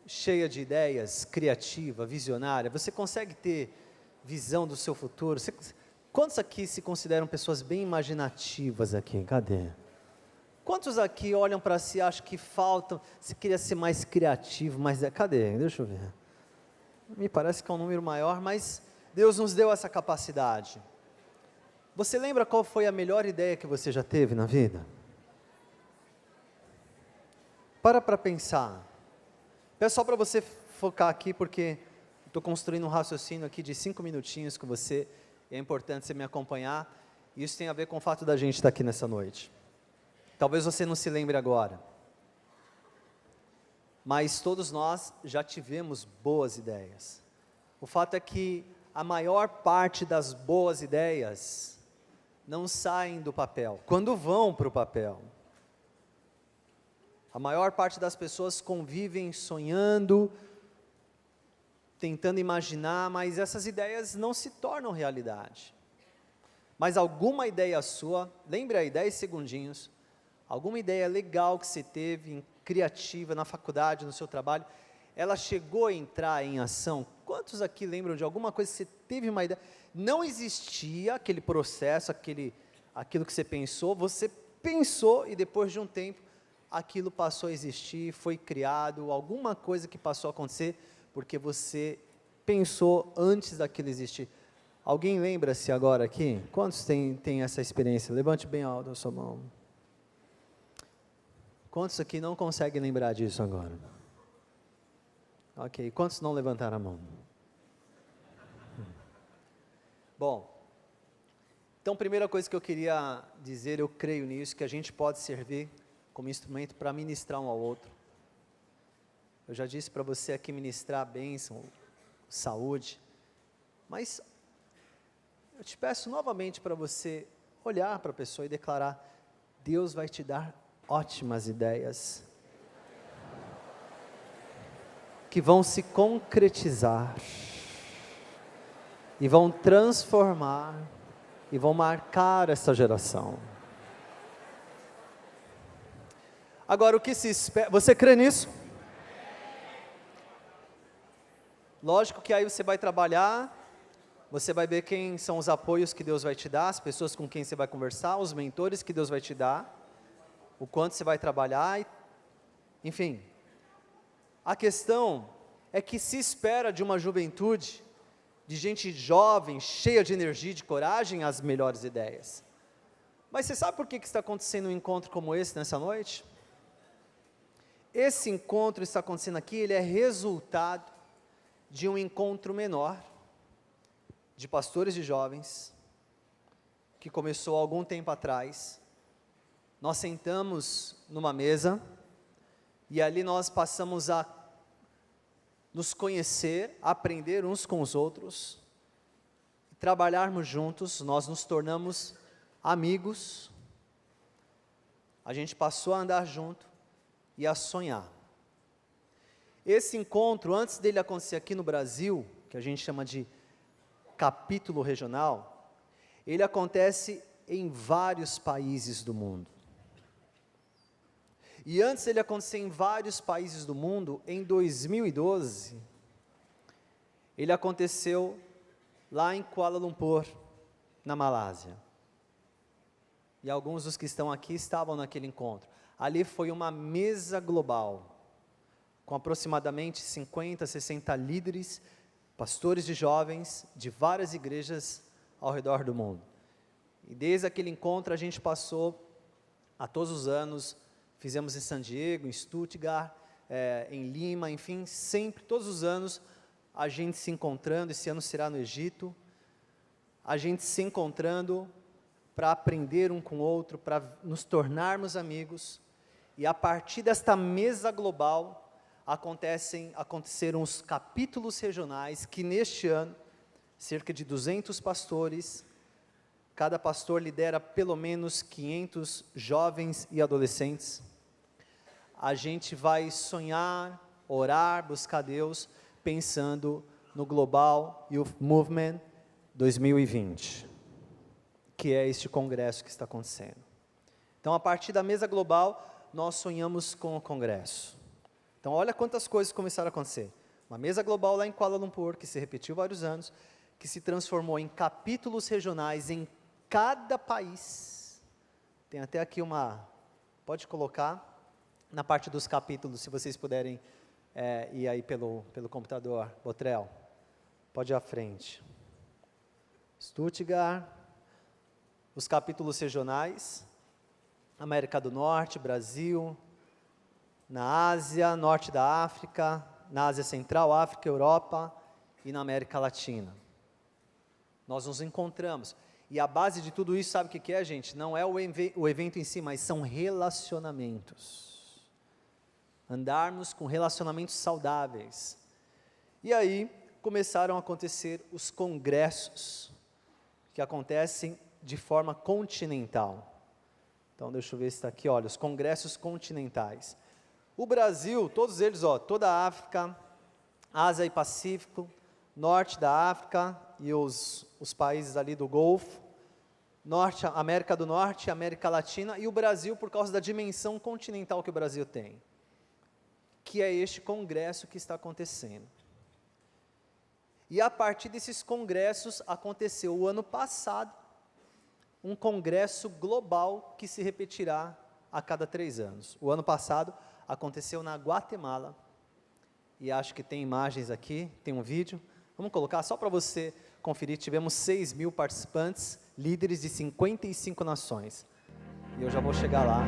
cheia de ideias, criativa, visionária? Você consegue ter visão do seu futuro? Quantos aqui se consideram pessoas bem imaginativas aqui? Cadê? Quantos aqui olham para si e acham que faltam, se queria ser mais criativo, cadê? Deixa eu ver. Me parece que é um número maior, mas Deus nos deu essa capacidade. Você lembra qual foi a melhor ideia que você já teve na vida? Para pensar. Peço só para você focar aqui, porque estou construindo um raciocínio aqui de 5 minutinhos com você, e é importante você me acompanhar, e isso tem a ver com o fato da gente estar aqui nessa noite. Talvez você não se lembre agora, mas todos nós já tivemos boas ideias. O fato é que a maior parte das boas ideias não saem do papel, quando vão para o papel. A maior parte das pessoas convivem sonhando, tentando imaginar, mas essas ideias não se tornam realidade. Mas alguma ideia sua, lembre aí, 10 segundinhos, alguma ideia legal que você teve, criativa, na faculdade, no seu trabalho, ela chegou a entrar em ação? Quantos aqui lembram de alguma coisa que você teve uma ideia? Não existia aquele processo, aquilo que você pensou e depois de um tempo, aquilo passou a existir, foi criado, alguma coisa que passou a acontecer, porque você pensou antes daquilo existir. Alguém lembra-se agora aqui? Quantos tem essa experiência? Levante bem alto a sua mão. Quantos aqui não conseguem lembrar disso agora? Ok, quantos não levantaram a mão? Bom, então primeira coisa que eu queria dizer, eu creio nisso, que a gente pode servir como instrumento para ministrar um ao outro. Eu já disse para você aqui ministrar a bênção, saúde, mas eu te peço novamente para você olhar para a pessoa e declarar: Deus vai te dar ótimas ideias, que vão se concretizar, e vão transformar, e vão marcar essa geração. Agora, o que se espera, você crê nisso? Lógico que aí você vai trabalhar, você vai ver quem são os apoios que Deus vai te dar, as pessoas com quem você vai conversar, os mentores que Deus vai te dar, o quanto você vai trabalhar, enfim. A questão é que se espera de uma juventude, de gente jovem, cheia de energia e de coragem, as melhores ideias. Mas você sabe por que está acontecendo um encontro como esse nessa noite? Esse encontro está acontecendo aqui, ele é resultado de um encontro menor, de pastores de jovens, que começou há algum tempo atrás. Nós sentamos numa mesa, e ali nós passamos a nos conhecer, aprender uns com os outros, trabalharmos juntos, nós nos tornamos amigos, a gente passou a andar junto e a sonhar. Esse encontro, antes dele acontecer aqui no Brasil, que a gente chama de capítulo regional, ele acontece em vários países do mundo. E antes dele acontecer em vários países do mundo, em 2012, ele aconteceu lá em Kuala Lumpur, na Malásia. E alguns dos que estão aqui estavam naquele encontro. Ali foi uma mesa global, com aproximadamente 50, 60 líderes, pastores de jovens, de várias igrejas ao redor do mundo. E desde aquele encontro a gente passou a todos os anos, fizemos em San Diego, em Stuttgart, em Lima, enfim, sempre, todos os anos, a gente se encontrando. Esse ano será no Egito, a gente se encontrando para aprender um com o outro, para nos tornarmos amigos, e a partir desta mesa global, aconteceram os capítulos regionais, que neste ano, cerca de 200 pastores, cada pastor lidera pelo menos 500 jovens e adolescentes. A gente vai sonhar, orar, buscar Deus, pensando no Global Youth Movement 2020, que é este congresso que está acontecendo. Então, a partir da mesa global, nós sonhamos com o congresso. Então, olha quantas coisas começaram a acontecer. Uma mesa global lá em Kuala Lumpur, que se repetiu vários anos, que se transformou em capítulos regionais em cada país. Tem até aqui pode colocar na parte dos capítulos, se vocês puderem ir aí pelo computador, Botrel. Pode ir à frente. Stuttgart, os capítulos regionais, América do Norte, Brasil, na Ásia, Norte da África, na Ásia Central, África, Europa e na América Latina. Nós nos encontramos. E a base de tudo isso, sabe o que é, gente? Não é o evento em si, mas são relacionamentos. Andarmos com relacionamentos saudáveis. E aí, começaram a acontecer os congressos, que acontecem de forma continental. Então, deixa eu ver se está aqui, olha, os congressos continentais. O Brasil, todos eles, toda a África, Ásia e Pacífico, Norte da África e os países ali do Golfo, América do Norte, América Latina e o Brasil por causa da dimensão continental que o Brasil tem, que é este congresso que está acontecendo. E a partir desses congressos aconteceu o ano passado, um congresso global que se repetirá a cada 3 anos. O ano passado aconteceu na Guatemala, e acho que tem imagens aqui, tem um vídeo, vamos colocar só para você conferir. Tivemos 6.000 participantes, líderes de 55 nações, e eu já vou chegar lá.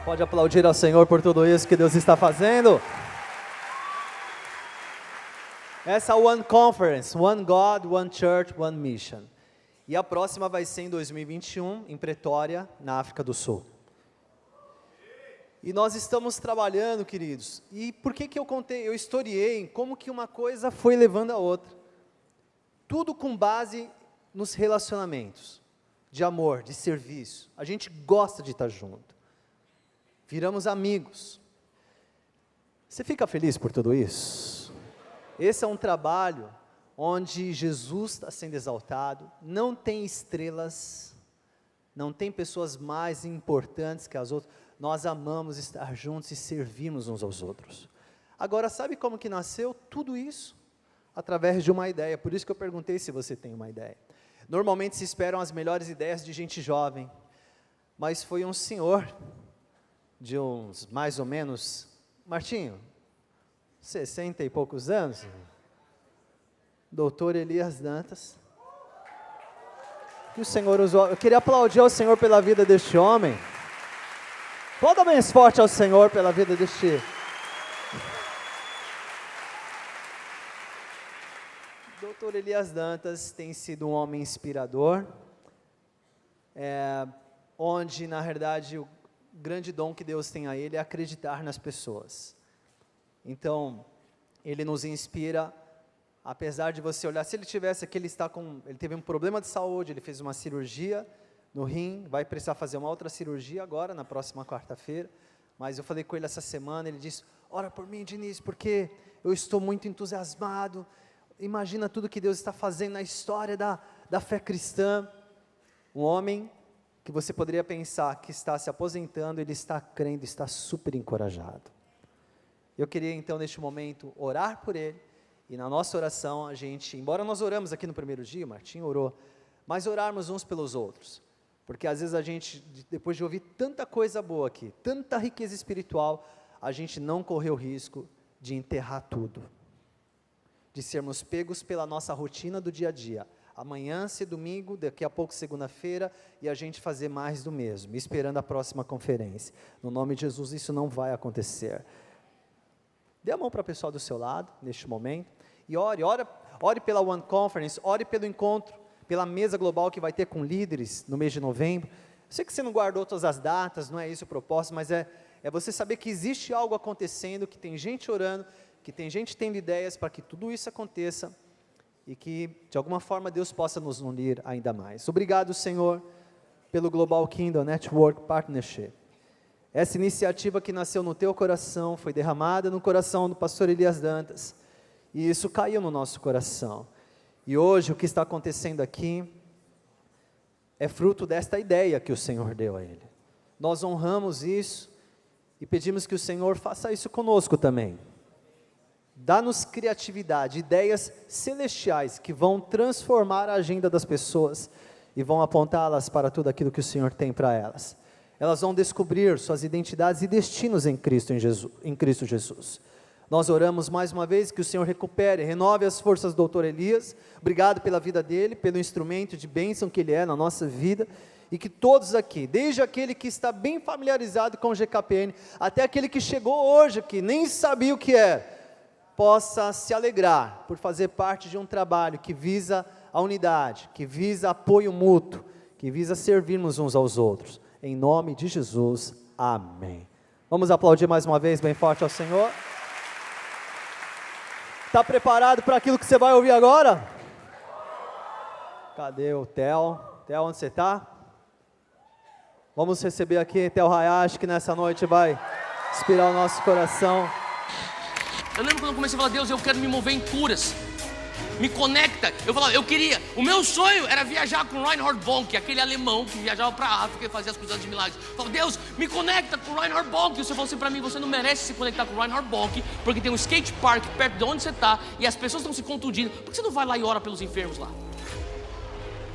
Pode aplaudir ao Senhor por tudo isso que Deus está fazendo. Essa One Conference, One God, One Church, One Mission. E a próxima vai ser em 2021, em Pretória, na África do Sul. E nós estamos trabalhando, queridos. E por que eu historiei como que uma coisa foi levando a outra. Tudo com base nos relacionamentos, de amor, de serviço. A gente gosta de estar junto. Viramos amigos. Você fica feliz por tudo isso? Esse é um trabalho onde Jesus está sendo exaltado, não tem estrelas, não tem pessoas mais importantes que as outras, nós amamos estar juntos e servirmos uns aos outros. Agora, sabe como que nasceu tudo isso? Através de uma ideia, por isso que eu perguntei se você tem uma ideia. Normalmente se esperam as melhores ideias de gente jovem, mas foi um senhor, de uns mais ou menos, Martinho, 60 e poucos anos, doutor Elias Dantas, que o Senhor usou. Eu queria aplaudir ao Senhor pela vida deste homem. Aplauda bem forte ao Senhor pela vida deste. Doutor Elias Dantas tem sido um homem inspirador, onde na verdade o grande dom que Deus tem a ele é acreditar nas pessoas. Então, ele nos inspira. Apesar de você olhar, se ele tivesse aqui, ele teve um problema de saúde, ele fez uma cirurgia no rim, vai precisar fazer uma outra cirurgia agora, na próxima quarta-feira, mas eu falei com ele essa semana, ele disse, ora por mim, Diniz, porque eu estou muito entusiasmado, imagina tudo que Deus está fazendo na história da fé cristã. Um homem que você poderia pensar que está se aposentando, ele está crendo, está super encorajado. Eu queria então, neste momento, orar por ele. E na nossa oração, a gente, embora nós oramos aqui no primeiro dia, o Martinho orou, mas orarmos uns pelos outros, porque às vezes a gente, depois de ouvir tanta coisa boa aqui, tanta riqueza espiritual, a gente não correu o risco de enterrar tudo, de sermos pegos pela nossa rotina do dia a dia, amanhã ser domingo, daqui a pouco segunda-feira, e a gente fazer mais do mesmo, esperando a próxima conferência. No nome de Jesus, isso não vai acontecer. Dê a mão para o pessoal do seu lado, neste momento, e ore pela One Conference, ore pelo encontro, pela mesa global que vai ter com líderes no mês de novembro. Eu sei que você não guardou todas as datas, não é isso o propósito, mas é você saber que existe algo acontecendo, que tem gente orando, que tem gente tendo ideias para que tudo isso aconteça, e que de alguma forma Deus possa nos unir ainda mais. Obrigado, Senhor, pelo Global Kingdom Network Partnership. Essa iniciativa que nasceu no teu coração, foi derramada no coração do pastor Elias Dantas, e isso caiu no nosso coração, e hoje o que está acontecendo aqui, é fruto desta ideia que o Senhor deu a ele. Nós honramos isso, e pedimos que o Senhor faça isso conosco também, dá-nos criatividade, ideias celestiais, que vão transformar a agenda das pessoas, e vão apontá-las para tudo aquilo que o Senhor tem para elas. Elas vão descobrir suas identidades e destinos em Cristo Jesus. Nós oramos mais uma vez que o Senhor recupere, renove as forças do doutor Elias. Obrigado pela vida dele, pelo instrumento de bênção que ele é na nossa vida, e que todos aqui, desde aquele que está bem familiarizado com o GKPN, até aquele que chegou hoje, que nem sabia o que é, possa se alegrar por fazer parte de um trabalho que visa a unidade, que visa apoio mútuo, que visa servirmos uns aos outros. Em nome de Jesus, amém. Vamos aplaudir mais uma vez bem forte ao Senhor. Está preparado para aquilo que você vai ouvir agora? Cadê o Theo? Theo, onde você está? Vamos receber aqui Theo Hayashi, que nessa noite vai inspirar o nosso coração. Eu lembro quando eu comecei a falar, Deus, eu quero me mover em curas. Me conecta. Eu falava, o meu sonho era viajar com Reinhard Bonnke, aquele alemão que viajava para a África e fazia as coisas de milagres. Eu falava, Deus, me conecta com Reinhard Bonnke. E você falou assim para mim, você não merece se conectar com Reinhard Bonnke, porque tem um skate park perto de onde você está e as pessoas estão se contundindo. Por que você não vai lá e ora pelos enfermos lá?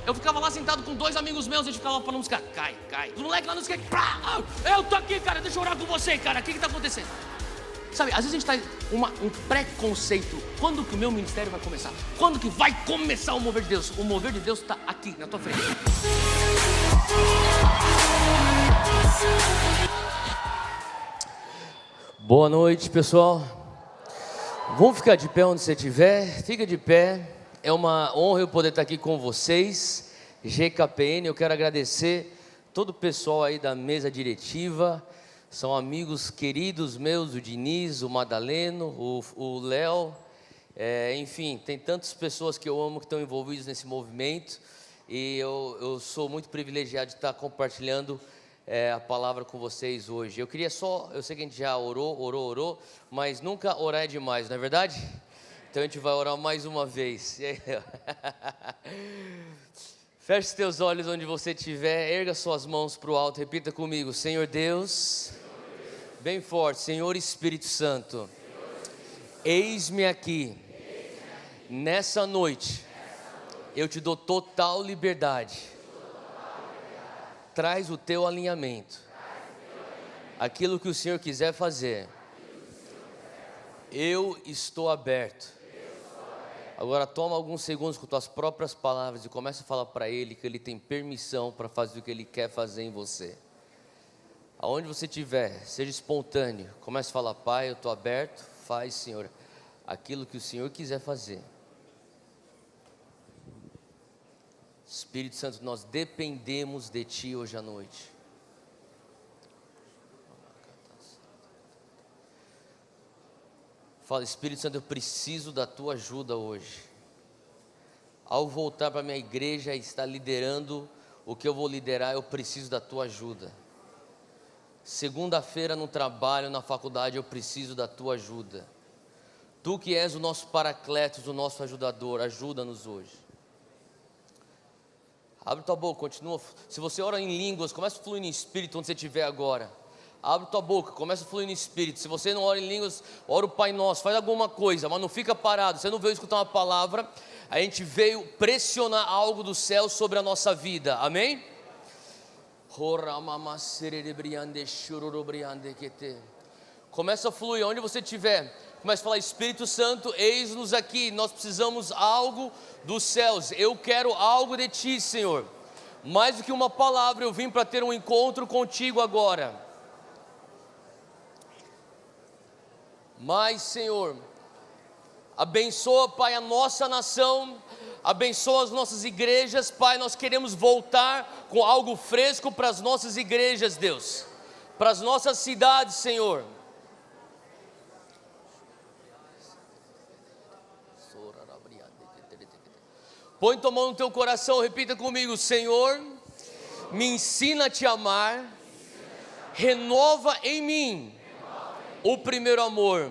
Eu ficava lá sentado com 2 amigos meus, a gente ficava falando, música, cai. Os moleques lá no skate, eu tô aqui, cara, deixa eu orar com você, cara, o que está acontecendo? Sabe, às vezes a gente traz um preconceito. Quando que o meu ministério vai começar? Quando que vai começar o mover de Deus? O mover de Deus está aqui, na tua frente. Boa noite, pessoal. Vamos ficar de pé onde você estiver. Fica de pé. É uma honra eu poder estar aqui com vocês. GKPN, eu quero agradecer todo o pessoal aí da mesa diretiva. São amigos queridos meus, o Diniz, o Madaleno, o Léo, enfim, tem tantas pessoas que eu amo que estão envolvidas nesse movimento, e eu sou muito privilegiado de estar compartilhando a palavra com vocês hoje. Eu sei que a gente já orou, mas nunca orar é demais, não é verdade? Então a gente vai orar mais uma vez. Feche teus olhos onde você estiver, erga suas mãos para o alto, repita comigo: Senhor Deus, bem forte, Senhor Espírito Santo, eis-me aqui, nessa noite, eu te dou total liberdade, traz o teu alinhamento, aquilo que o Senhor quiser fazer, eu estou aberto. Agora toma alguns segundos com tuas próprias palavras e começa a falar para Ele que Ele tem permissão para fazer o que Ele quer fazer em você. Aonde você estiver, seja espontâneo, comece a falar: Pai, eu estou aberto, faz, Senhor, aquilo que o Senhor quiser fazer. Espírito Santo, nós dependemos de Ti hoje à noite. Fala: Espírito Santo, eu preciso da Tua ajuda hoje. Ao voltar para a minha igreja e estar liderando o que eu vou liderar, eu preciso da Tua ajuda. Segunda-feira no trabalho, na faculdade, eu preciso da Tua ajuda. Tu que és o nosso paracletos, o nosso ajudador, ajuda-nos hoje. Abre tua boca, continua. Se você ora em línguas, começa a fluir em espírito onde você estiver agora. Abre tua boca, começa a fluir no Espírito. Se você não ora em línguas, ora o Pai Nosso, faz alguma coisa, mas não fica parado. Você não veio escutar uma palavra, a gente veio pressionar algo do céu sobre a nossa vida, amém? Começa a fluir, onde você estiver, começa a falar: Espírito Santo, eis-nos aqui, nós precisamos algo dos céus, eu quero algo de Ti, Senhor. Mais do que uma palavra, eu vim para ter um encontro contigo agora. Mas, Senhor, abençoa, Pai, a nossa nação, abençoa as nossas igrejas, Pai. Nós queremos voltar com algo fresco para as nossas igrejas, Deus, para as nossas cidades, Senhor. Põe tua mão no teu coração, repita comigo: Senhor, me ensina a Te amar, renova em mim o primeiro amor,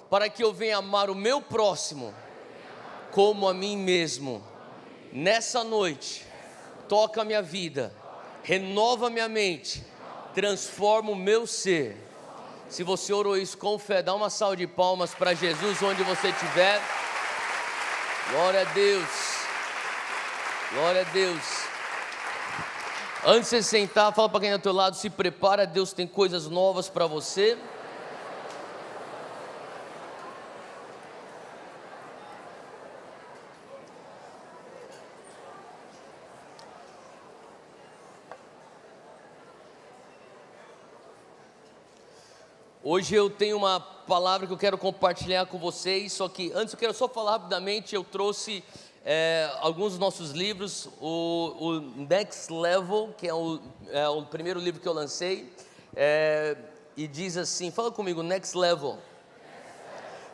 para que eu venha amar o meu próximo como a mim mesmo. Nessa noite, toca a minha vida, renova minha mente, transforma o meu ser. Se você orou isso com fé, dá uma salva de palmas para Jesus onde você estiver. Glória a Deus, glória a Deus. Antes de você sentar, fala para quem está do teu lado: se prepara, Deus tem coisas novas para você. Hoje eu tenho uma palavra que eu quero compartilhar com vocês, só que antes eu quero só falar rapidamente. Eu trouxe alguns dos nossos livros, o Next Level, que é o primeiro livro que eu lancei, e diz assim, fala comigo: Next Level.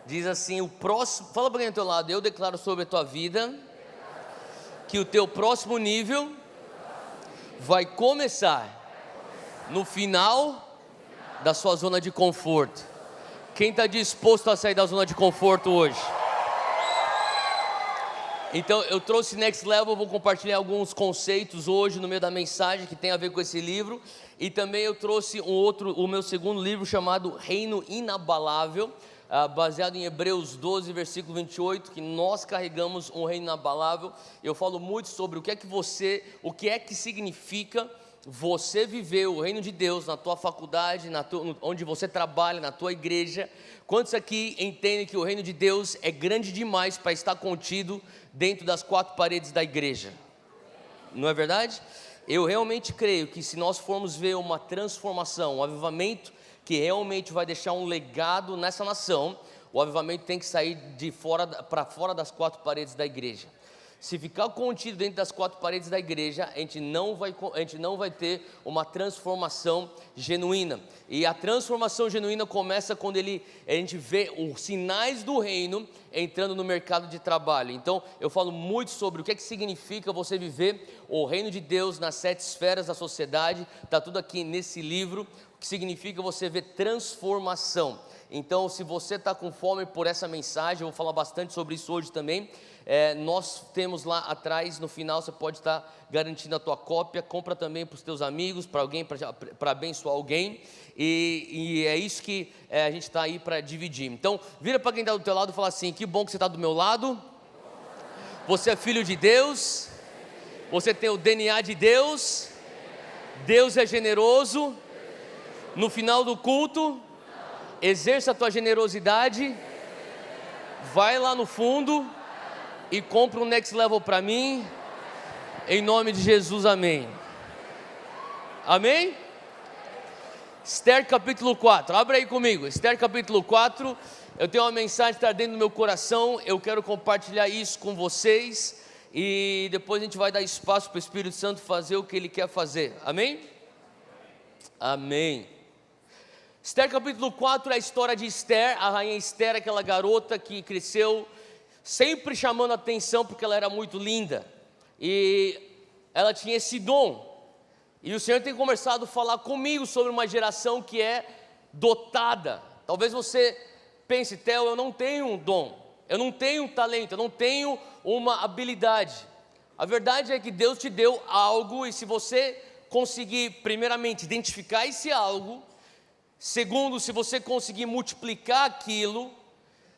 Diz assim: o próximo, fala para quem do teu lado: eu declaro sobre a tua vida que o teu próximo nível vai começar no final da sua zona de conforto. Quem está disposto a sair da zona de conforto hoje? Então eu trouxe Next Level, vou compartilhar alguns conceitos hoje no meio da mensagem que tem a ver com esse livro. E também eu trouxe o meu segundo livro chamado Reino Inabalável, baseado em Hebreus 12, versículo 28, que nós carregamos um reino inabalável. Eu falo muito sobre o que é que significa você viver o reino de Deus na tua faculdade, onde você trabalha, na tua igreja. Quantos aqui entendem que o reino de Deus é grande demais para estar contido dentro das quatro paredes da igreja? Não é verdade? Eu realmente creio que se nós formos ver uma transformação, um avivamento que realmente vai deixar um legado nessa nação, o avivamento tem que sair para fora das quatro paredes da igreja. se ficar contido dentro das quatro paredes da igreja, a gente não vai ter uma transformação genuína. E a transformação genuína começa quando a gente vê os sinais do reino entrando no mercado de trabalho. Então, eu falo muito sobre o que significa você viver o reino de Deus nas 7 esferas da sociedade. Está tudo aqui nesse livro, o que significa você ver transformação. Então, se você está com fome por essa mensagem, eu vou falar bastante sobre isso hoje também. Nós temos lá atrás, no final, você pode estar garantindo a tua cópia. Compra também para os teus amigos, para alguém, para abençoar alguém. E é isso que a gente está aí para dividir. Então, vira para quem está do teu lado e fala assim: que bom que você está do meu lado. Você é filho de Deus. Você tem o DNA de Deus. Deus é generoso. No final do culto, exerça a tua generosidade. Vai lá no fundo e compra um next level para mim, em nome de Jesus, amém. Amém? Esther capítulo 4, abre aí comigo, Esther capítulo 4, eu tenho uma mensagem que está dentro do meu coração, eu quero compartilhar isso com vocês, e depois a gente vai dar espaço para o Espírito Santo fazer o que Ele quer fazer, amém? Amém. Esther capítulo 4 é a história de Esther, a rainha Esther, aquela garota que cresceu sempre chamando a atenção porque ela era muito linda, e ela tinha esse dom, e o Senhor tem começado a falar comigo sobre uma geração que é dotada. Talvez você pense: Theo, eu não tenho um dom, eu não tenho um talento, eu não tenho uma habilidade. A verdade é que Deus te deu algo, e se você conseguir primeiramente identificar esse algo, segundo, se você conseguir multiplicar aquilo,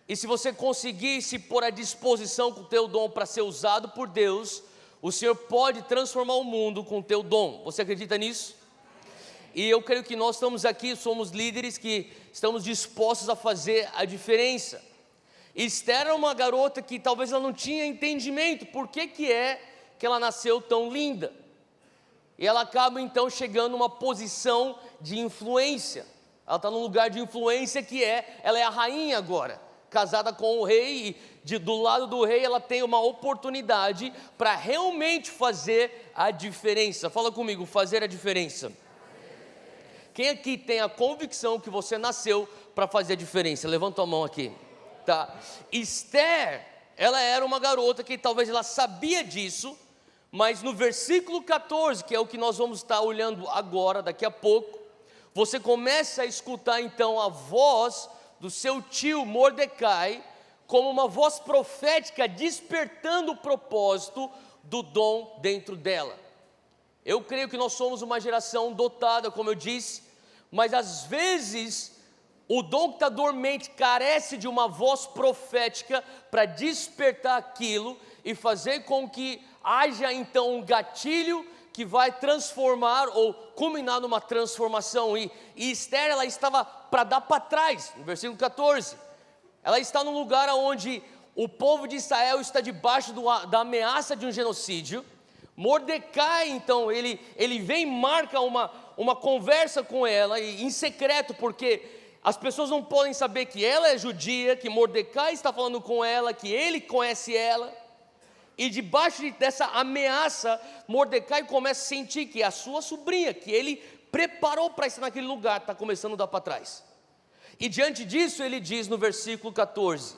e se você conseguir se pôr à disposição com o teu dom para ser usado por Deus, o Senhor pode transformar o mundo com o teu dom. Você acredita nisso? E eu creio que nós estamos aqui, somos líderes que estamos dispostos a fazer a diferença. Esther era uma garota que talvez ela não tinha entendimento por que ela nasceu tão linda. E ela acaba então chegando numa posição de influência. Ela está num lugar de influência ela é a rainha agora, casada com o rei, e do lado do rei ela tem uma oportunidade para realmente fazer a diferença. Fala comigo, fazer a diferença. Quem aqui tem a convicção que você nasceu para fazer a diferença? Levanta a mão aqui, tá? Esther, ela era uma garota que talvez ela sabia disso, mas no versículo 14, que é o que nós vamos estar olhando agora, daqui a pouco, você começa a escutar então a voz do seu tio Mordecai, como uma voz profética, despertando o propósito do dom dentro dela. Eu creio que nós somos uma geração dotada, como eu disse, mas às vezes o dom que está dormente carece de uma voz profética para despertar aquilo e fazer com que haja então um gatilho que vai transformar ou culminar numa transformação. E Esther, ela estava para dar para trás, no versículo 14, ela está num lugar onde o povo de Israel está debaixo da ameaça de um genocídio. Mordecai, então, ele vem e marca uma conversa com ela, e em secreto, porque as pessoas não podem saber que ela é judia, que Mordecai está falando com ela, que ele conhece ela. E debaixo dessa ameaça, Mordecai começa a sentir que a sua sobrinha, que ele preparou para estar naquele lugar, está começando a dar para trás. E diante disso ele diz no versículo 14: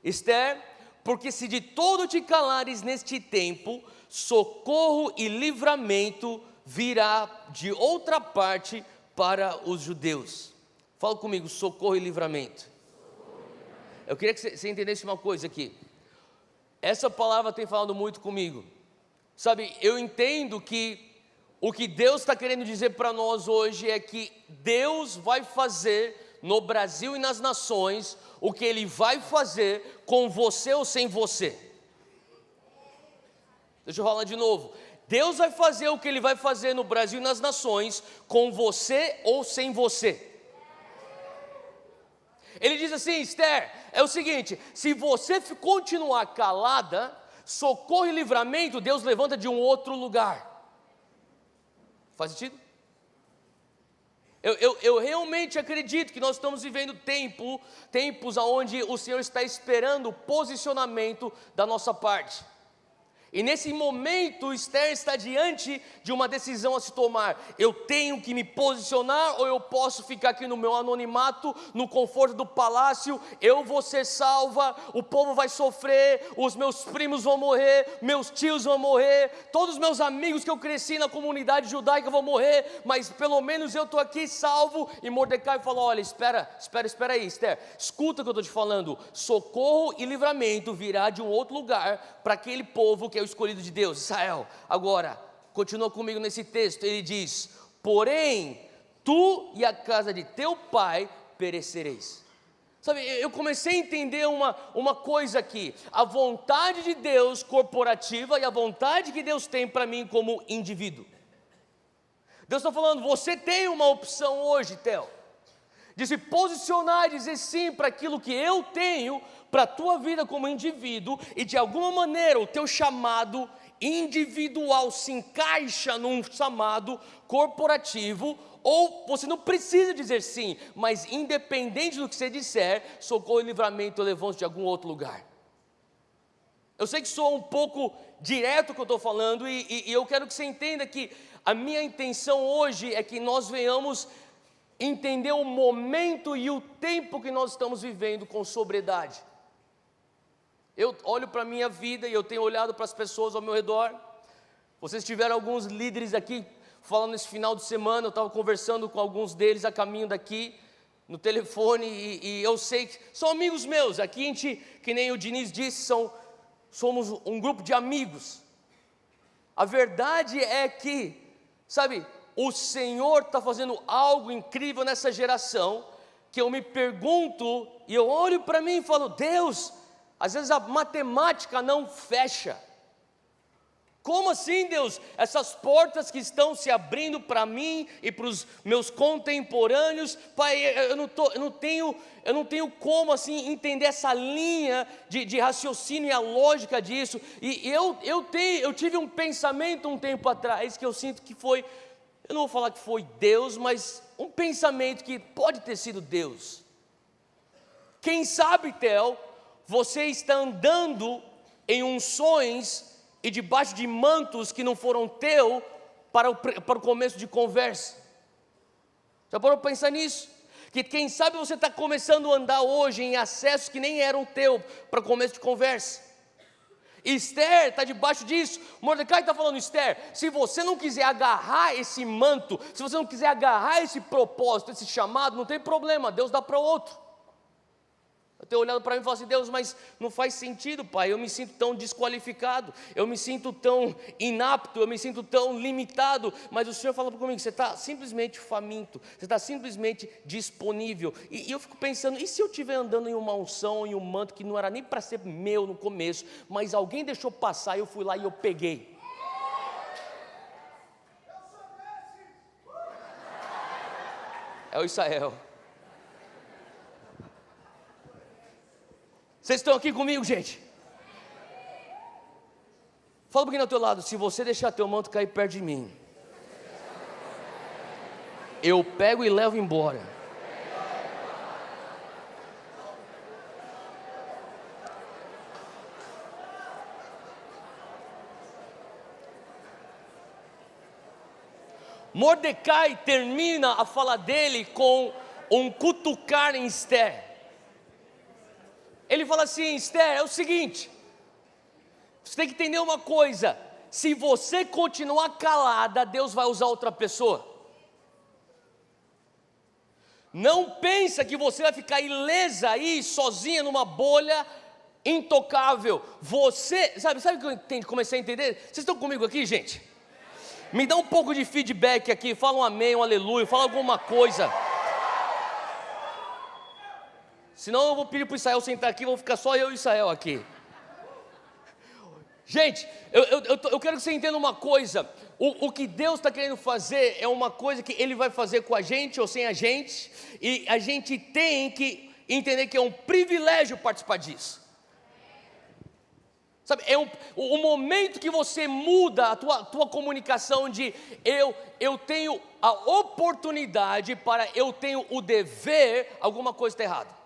Esther, porque se de todo te calares neste tempo, socorro e livramento virá de outra parte para os judeus. Fala comigo, socorro e livramento. Eu queria que você entendesse uma coisa aqui. Essa palavra tem falado muito comigo. Sabe, eu entendo que o que Deus está querendo dizer para nós hoje é que Deus vai fazer no Brasil e nas nações o que Ele vai fazer com você ou sem você. Deixa eu falar de novo. Deus vai fazer o que Ele vai fazer no Brasil e nas nações com você ou sem você. Ele diz assim: Esther, é o seguinte, se você continuar calada, socorro e livramento, Deus levanta de um outro lugar. Faz sentido? Eu realmente acredito que nós estamos vivendo tempos onde o Senhor está esperando o posicionamento da nossa parte. E nesse momento, Esther está diante de uma decisão a se tomar. Eu tenho que me posicionar ou eu posso ficar aqui no meu anonimato, no conforto do palácio? Eu vou ser salva, o povo vai sofrer, os meus primos vão morrer, meus tios vão morrer, todos os meus amigos que eu cresci na comunidade judaica vão morrer, mas pelo menos eu estou aqui salvo. E Mordecai falou: olha, espera aí, Esther, escuta o que eu estou te falando. Socorro e livramento virá de um outro lugar para aquele povo que é o escolhido de Deus, Israel. Agora, continua comigo nesse texto, ele diz: porém, tu e a casa de teu pai perecereis. Sabe, eu comecei a entender uma coisa aqui, a vontade de Deus corporativa e a vontade que Deus tem para mim como indivíduo. Deus está falando: você tem uma opção hoje, Theo, de se posicionar e dizer sim para aquilo que eu tenho para a tua vida como indivíduo, e de alguma maneira o teu chamado individual se encaixa num chamado corporativo, ou você não precisa dizer sim, mas independente do que você disser, socorro e livramento levam-se de algum outro lugar. Eu sei que sou um pouco direto o que eu estou falando, e eu quero que você entenda que a minha intenção hoje é que nós venhamos entender o momento e o tempo que nós estamos vivendo com sobriedade. Eu olho para a minha vida e eu tenho olhado para as pessoas ao meu redor. Vocês tiveram alguns líderes aqui falando nesse final de semana, eu estava conversando com alguns deles a caminho daqui, no telefone, e eu sei que são amigos meus. Aqui a gente, que nem o Diniz disse, somos um grupo de amigos. A verdade é que, sabe, o Senhor está fazendo algo incrível nessa geração, que eu me pergunto, e eu olho para mim e falo: Deus, às vezes a matemática não fecha. Como assim, Deus? Essas portas que estão se abrindo para mim e para os meus contemporâneos, Pai, eu não tenho como assim entender essa linha de raciocínio e a lógica disso. E eu tive um pensamento um tempo atrás que eu sinto que foi, eu não vou falar que foi Deus, mas um pensamento que pode ter sido Deus. Quem sabe, Theo, você está andando em unções e debaixo de mantos que não foram teu para o começo de conversa. Já parou para pensar nisso? Que quem sabe você está começando a andar hoje em acessos que nem eram teu para o começo de conversa. Esther está debaixo disso. Mordecai está falando: Esther, se você não quiser agarrar esse manto, se você não quiser agarrar esse propósito, esse chamado, não tem problema, Deus dá para outro. Eu tenho olhado para mim e falado assim: Deus, mas não faz sentido, Pai, eu me sinto tão desqualificado, eu me sinto tão inapto, eu me sinto tão limitado. Mas o Senhor falou comigo: você está simplesmente faminto, você está simplesmente disponível. E eu fico pensando: e se eu estiver andando em uma unção, em um manto que não era nem para ser meu no começo, mas alguém deixou passar e eu fui lá e eu peguei? É o Israel. Vocês estão aqui comigo, gente? Fala um pouquinho ao teu lado: se você deixar teu manto cair perto de mim, eu pego e levo embora. Mordecai termina a fala dele com um cutucar em Esther. Ele fala assim: Esther, é o seguinte, você tem que entender uma coisa, se você continuar calada, Deus vai usar outra pessoa. Não pensa que você vai ficar ilesa aí, sozinha numa bolha intocável. Você, sabe o que eu comecei a entender? Vocês estão comigo aqui, gente? Me dá um pouco de feedback aqui, fala um amém, um aleluia, fala alguma coisa. Senão eu vou pedir para o Israel sentar aqui, vou ficar só eu e o Israel aqui. Gente, eu quero que você entenda uma coisa. O que Deus está querendo fazer é uma coisa que Ele vai fazer com a gente ou sem a gente. E a gente tem que entender que é um privilégio participar disso. Sabe, o momento que você muda a tua comunicação de eu tenho a oportunidade para eu tenho o dever, alguma coisa está errada.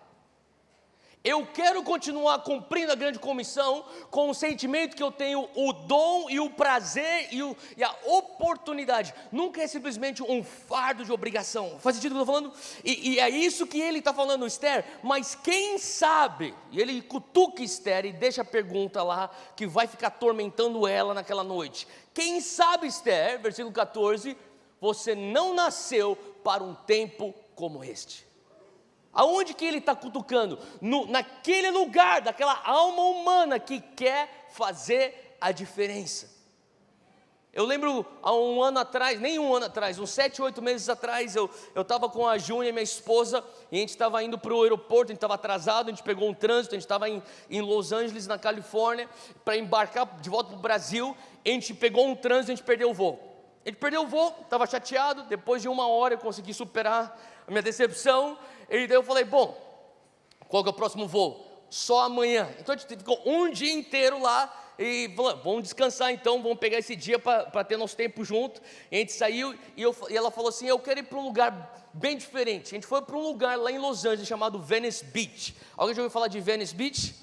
Eu quero continuar cumprindo a grande comissão com o sentimento que eu tenho o dom e o prazer e a oportunidade. Nunca é simplesmente um fardo de obrigação. Faz sentido o que eu estou falando? E é isso que ele está falando, Esther. Mas quem sabe, e ele cutuca Esther e deixa a pergunta lá, que vai ficar atormentando ela naquela noite. Quem sabe, Esther, versículo 14, você não nasceu para um tempo como este. Aonde que ele está cutucando? Naquele lugar, daquela alma humana que quer fazer a diferença. Eu lembro há um ano atrás, nem um ano atrás, uns 7, 8 meses atrás, eu estava com a Júnia, minha esposa, e a gente estava indo para o aeroporto, a gente estava atrasado, a gente pegou um trânsito, a gente estava em Los Angeles, na Califórnia, para embarcar de volta para o Brasil, a gente pegou um trânsito, a gente perdeu o voo. A gente perdeu o voo, estava chateado, depois de 1 hora eu consegui superar a minha decepção, e daí eu falei, bom, qual que é o próximo voo? Só amanhã. Então a gente ficou um dia inteiro lá, e falou, vamos descansar então, vamos pegar esse dia para ter nosso tempo junto. E a gente saiu, e ela falou assim, eu quero ir para um lugar bem diferente. A gente foi para um lugar lá em Los Angeles, chamado Venice Beach. Alguém já ouviu falar de Venice Beach?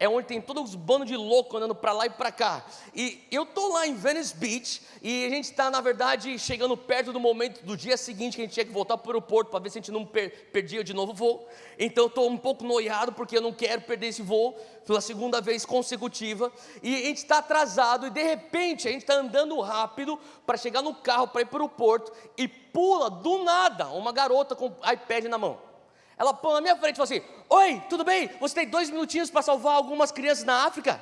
É onde tem todos os bandos de louco andando para lá e para cá. E eu estou lá em Venice Beach, e a gente está, na verdade, chegando perto do momento do dia seguinte, que a gente tinha que voltar para o aeroporto, para ver se a gente não perdia de novo o voo. Então eu estou um pouco noiado, porque eu não quero perder esse voo, pela segunda vez consecutiva. E a gente está atrasado, e de repente, a gente está andando rápido, para chegar no carro, para ir para o aeroporto, e pula, do nada, uma garota com iPad na mão. Ela põe na minha frente e fala assim, oi, tudo bem? Você tem 2 minutinhos para salvar algumas crianças na África?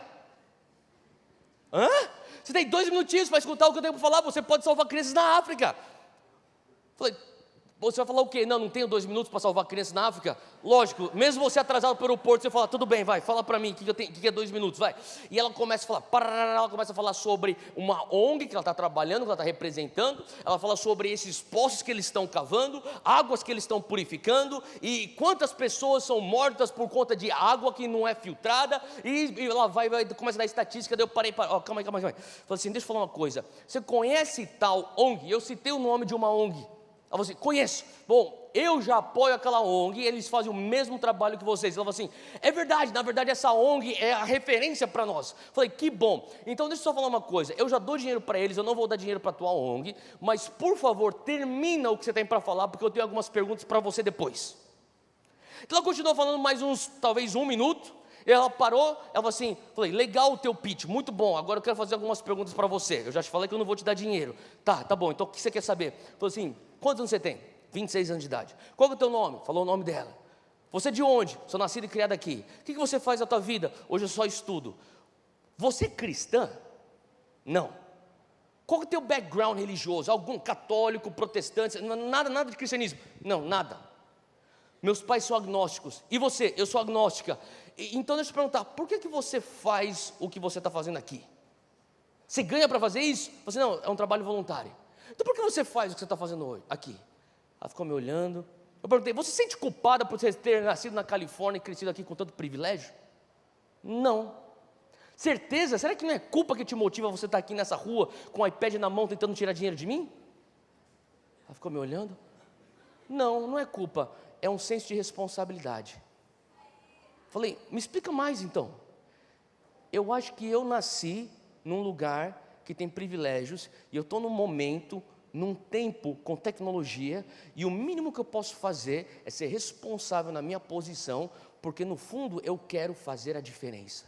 Hã? Você tem 2 minutinhos para escutar o que eu tenho para falar? Você pode salvar crianças na África. Falei, você vai falar o quê? Não tenho 2 minutos para salvar crianças na África? Lógico, mesmo você atrasado para o aeroporto, você fala, tudo bem, vai, fala para mim, o que é 2 minutos, vai. E ela começa a falar, ela começa a falar sobre uma ONG que ela está trabalhando, que ela está representando. Ela fala sobre esses poços que eles estão cavando, águas que eles estão purificando, e quantas pessoas são mortas por conta de água que não é filtrada. E ela começa a dar estatística, daí eu parei, calma aí. Falei assim, deixa eu falar uma coisa, você conhece tal ONG? Eu citei o nome de uma ONG. Ela falou assim, conheço. Bom, eu já apoio aquela ONG, eles fazem o mesmo trabalho que vocês. Ela falou assim, é verdade, na verdade essa ONG é a referência para nós. Falei, que bom. Então deixa eu só falar uma coisa, eu já dou dinheiro para eles, eu não vou dar dinheiro para a tua ONG, mas por favor, termina o que você tem para falar, porque eu tenho algumas perguntas para você depois. Então ela continuou falando mais talvez 1 minuto. Ela parou, ela falou assim, falei, legal o teu pitch, muito bom, agora eu quero fazer algumas perguntas para você. Eu já te falei que eu não vou te dar dinheiro. Tá bom, então o que você quer saber? Falou assim, quantos anos você tem? 26 anos de idade. Qual é o teu nome? Falou o nome dela. Você é de onde? Sou nascido e criado aqui. O que você faz na tua vida? Hoje eu só estudo. Você é cristã? Não. Qual é o teu background religioso? Algum católico, protestante? Nada de cristianismo? Não, nada. Meus pais são agnósticos. E você? Eu sou agnóstica. Então deixa eu te perguntar, por que você faz o que você está fazendo aqui? Você ganha para fazer isso? Você não, é um trabalho voluntário. Então por que você faz o que você está fazendo hoje, aqui? Ela ficou me olhando. Eu perguntei, você se sente culpada por você ter nascido na Califórnia e crescido aqui com tanto privilégio? Não. Certeza? Será que não é culpa que te motiva você estar aqui nessa rua com o iPad na mão tentando tirar dinheiro de mim? Ela ficou me olhando. Não é culpa, é um senso de responsabilidade. Falei, me explica mais então. Eu acho que eu nasci num lugar que tem privilégios, e eu estou num momento, num tempo com tecnologia, e o mínimo que eu posso fazer é ser responsável na minha posição, porque no fundo eu quero fazer a diferença.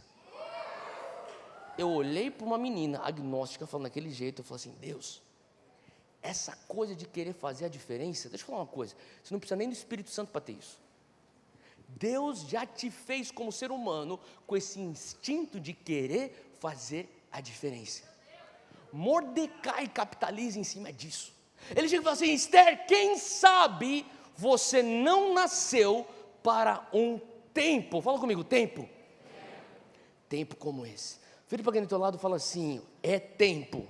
Eu olhei para uma menina agnóstica falando daquele jeito, eu falei assim, Deus, essa coisa de querer fazer a diferença, deixa eu falar uma coisa, você não precisa nem do Espírito Santo para ter isso. Deus já te fez como ser humano com esse instinto de querer fazer a diferença. Mordecai capitaliza em cima disso. Ele chega e fala assim, Esther, quem sabe você não nasceu para um tempo, fala comigo, tempo como esse. Vira para quem do teu lado e fala assim, é tempo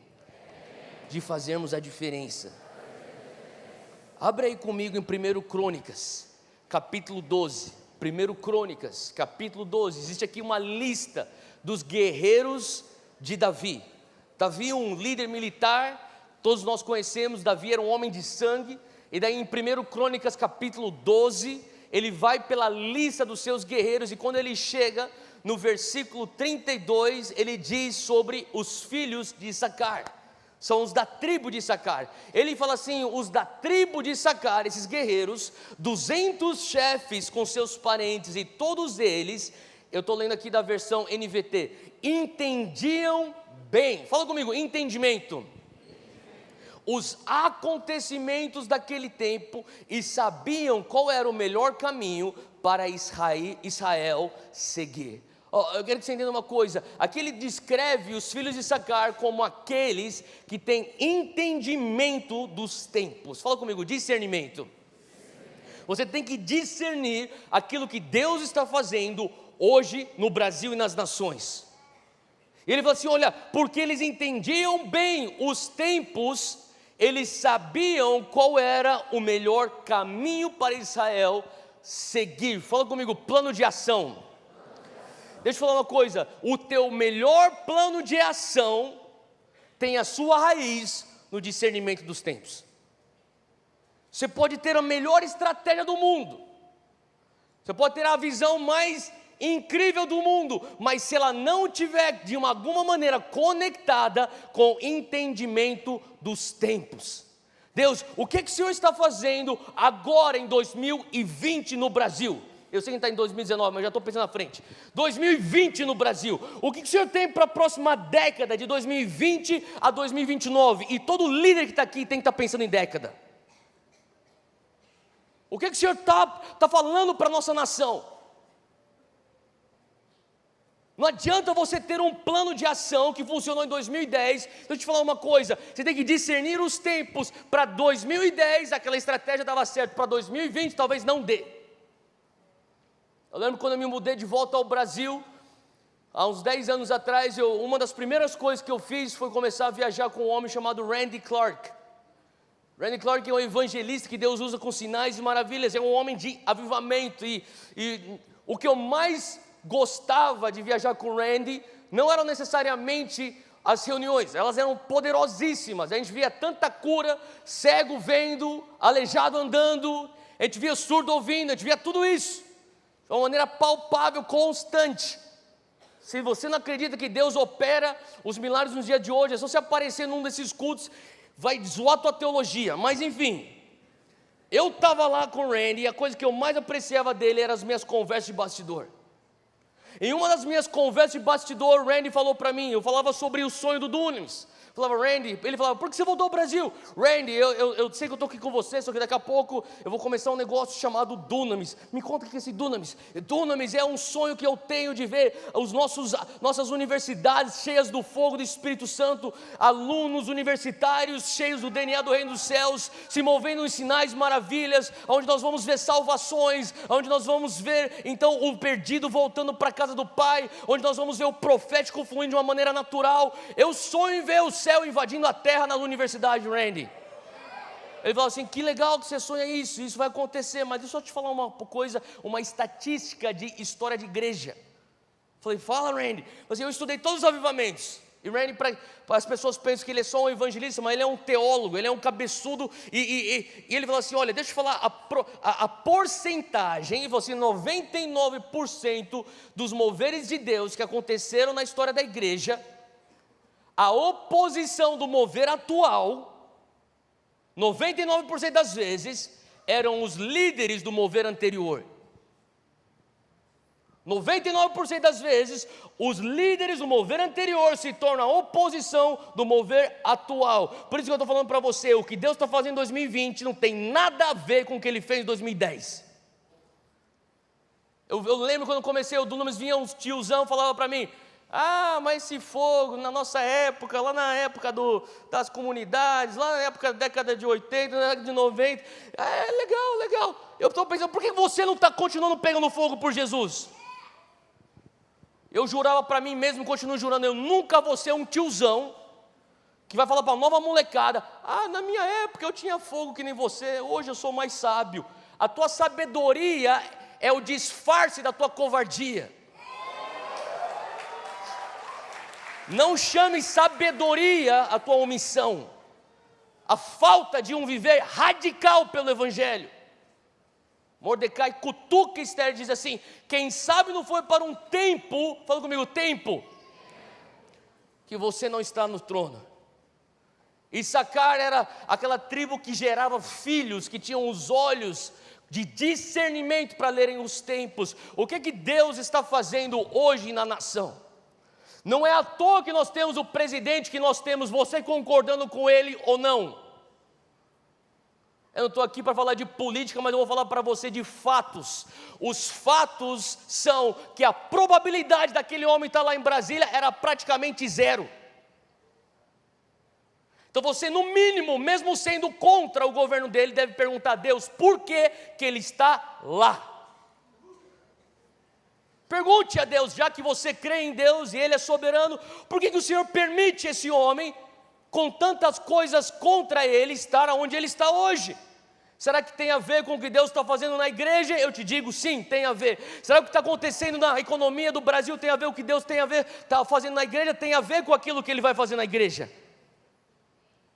de fazermos a diferença. Abre aí comigo em 1 Crônicas, capítulo 12. 1 Crônicas, capítulo 12, existe aqui uma lista dos guerreiros de Davi. Davi, um líder militar, todos nós conhecemos, Davi era um homem de sangue, e daí em 1 Crônicas, capítulo 12, ele vai pela lista dos seus guerreiros, e quando ele chega no versículo 32, ele diz sobre os filhos de Issacar, são os da tribo de Issacar. Ele fala assim: os da tribo de Issacar, esses guerreiros, 200 chefes com seus parentes, e todos eles, eu estou lendo aqui da versão NVT, entendiam bem, fala comigo, entendimento, os acontecimentos daquele tempo, e sabiam qual era o melhor caminho para Israel seguir. Eu quero que você entenda uma coisa, aqui ele descreve os filhos de Issacar como aqueles que têm entendimento dos tempos. Fala comigo, discernimento. Você tem que discernir aquilo que Deus está fazendo hoje no Brasil e nas nações. E ele fala assim: olha, porque eles entendiam bem os tempos, eles sabiam qual era o melhor caminho para Israel seguir. Fala comigo, plano de ação. Deixa eu falar uma coisa, o teu melhor plano de ação tem a sua raiz no discernimento dos tempos. Você pode ter a melhor estratégia do mundo, você pode ter a visão mais incrível do mundo, mas se ela não tiver de alguma maneira conectada com o entendimento dos tempos. Deus, o que o Senhor está fazendo agora em 2020 no Brasil? Eu sei que está em 2019, mas já estou pensando na frente. 2020 no Brasil. O que o Senhor tem para a próxima década, de 2020 a 2029? E todo líder que está aqui tem que estar pensando em década. O que o Senhor está falando para a nossa nação? Não adianta você ter um plano de ação que funcionou em 2010. Deixa eu te falar uma coisa, você tem que discernir os tempos. Para 2010 aquela estratégia dava certo, para 2020 talvez não dê. Eu lembro quando eu me mudei de volta ao Brasil, há uns 10 anos atrás, uma das primeiras coisas que eu fiz foi começar a viajar com um homem chamado Randy Clark. Randy Clark é um evangelista que Deus usa com sinais e maravilhas, é um homem de avivamento, e o que eu mais gostava de viajar com Randy, não eram necessariamente as reuniões, elas eram poderosíssimas, a gente via tanta cura, cego vendo, aleijado andando, a gente via surdo ouvindo, a gente via tudo isso, de uma maneira palpável, constante. Se você não acredita que Deus opera os milagres nos dias de hoje, é só você aparecer num desses cultos, vai zoar a tua teologia, mas enfim, eu estava lá com o Randy, e a coisa que eu mais apreciava dele eram as minhas conversas de bastidor. Em uma das minhas conversas de bastidor, o Randy falou para mim, eu falava sobre o sonho do Dunamis. Falava, Randy, ele falava, por que você voltou ao Brasil? Randy, eu sei que eu estou aqui com você, só que daqui a pouco eu vou começar um negócio chamado Dunamis. Me conta o que é esse Dunamis. Dunamis é um sonho que eu tenho de ver nossas universidades cheias do fogo do Espírito Santo, alunos universitários cheios do DNA do Reino dos Céus, se movendo em sinais, maravilhas, onde nós vamos ver salvações, onde nós vamos ver então o perdido voltando para a casa do Pai, onde nós vamos ver o profético fluindo de uma maneira natural. Eu sonho em ver o céu invadindo a terra na universidade, Randy. Ele falou assim, que legal que você sonha isso vai acontecer, mas deixa eu te falar uma coisa, uma estatística de história de igreja. Falei, fala Randy. Assim, eu estudei todos os avivamentos, e Randy, as pessoas pensam que ele é só um evangelista, mas ele é um teólogo, ele é um cabeçudo, e ele falou assim, olha, deixa eu falar a porcentagem, ele falou assim, 99% dos moveres de Deus que aconteceram na história da igreja, a oposição do mover atual, 99% das vezes, eram os líderes do mover anterior. 99% das vezes, os líderes do mover anterior se tornam a oposição do mover atual. Por isso que eu estou falando para você, o que Deus está fazendo em 2020 não tem nada a ver com o que Ele fez em 2010. Eu lembro quando eu comecei, o Dunamis vinha uns tiozão, falava para mim, mas esse fogo, na nossa época, lá na época das comunidades, lá na época da década de 80, na década de 90, legal. Eu estou pensando, por que você não está continuando pegando fogo por Jesus? Eu jurava para mim mesmo, continuo jurando, eu nunca vou ser um tiozão que vai falar para a nova molecada, na minha época eu tinha fogo que nem você, hoje eu sou mais sábio. A tua sabedoria é o disfarce da tua covardia. Não chame sabedoria a tua omissão, a falta de um viver radical pelo Evangelho. Mordecai cutuca Esther e diz assim: quem sabe não foi para um tempo, fala comigo, tempo, que você não está no trono. Issacar era aquela tribo que gerava filhos, que tinham os olhos de discernimento para lerem os tempos. O que Deus está fazendo hoje na nação? Não é à toa que nós temos o presidente que nós temos, você concordando com ele ou não. Eu não estou aqui para falar de política, mas eu vou falar para você de fatos. Os fatos são que a probabilidade daquele homem estar lá em Brasília era praticamente zero. Então você, no mínimo, mesmo sendo contra o governo dele, deve perguntar a Deus por que ele está lá. Pergunte a Deus, já que você crê em Deus e Ele é soberano, por que o Senhor permite esse homem, com tantas coisas contra ele, estar onde ele está hoje? Será que tem a ver com o que Deus está fazendo na igreja? Eu te digo, sim, tem a ver. Será que o que está acontecendo na economia do Brasil tem a ver com o que Deus está fazendo na igreja? Tem a ver com aquilo que Ele vai fazer na igreja.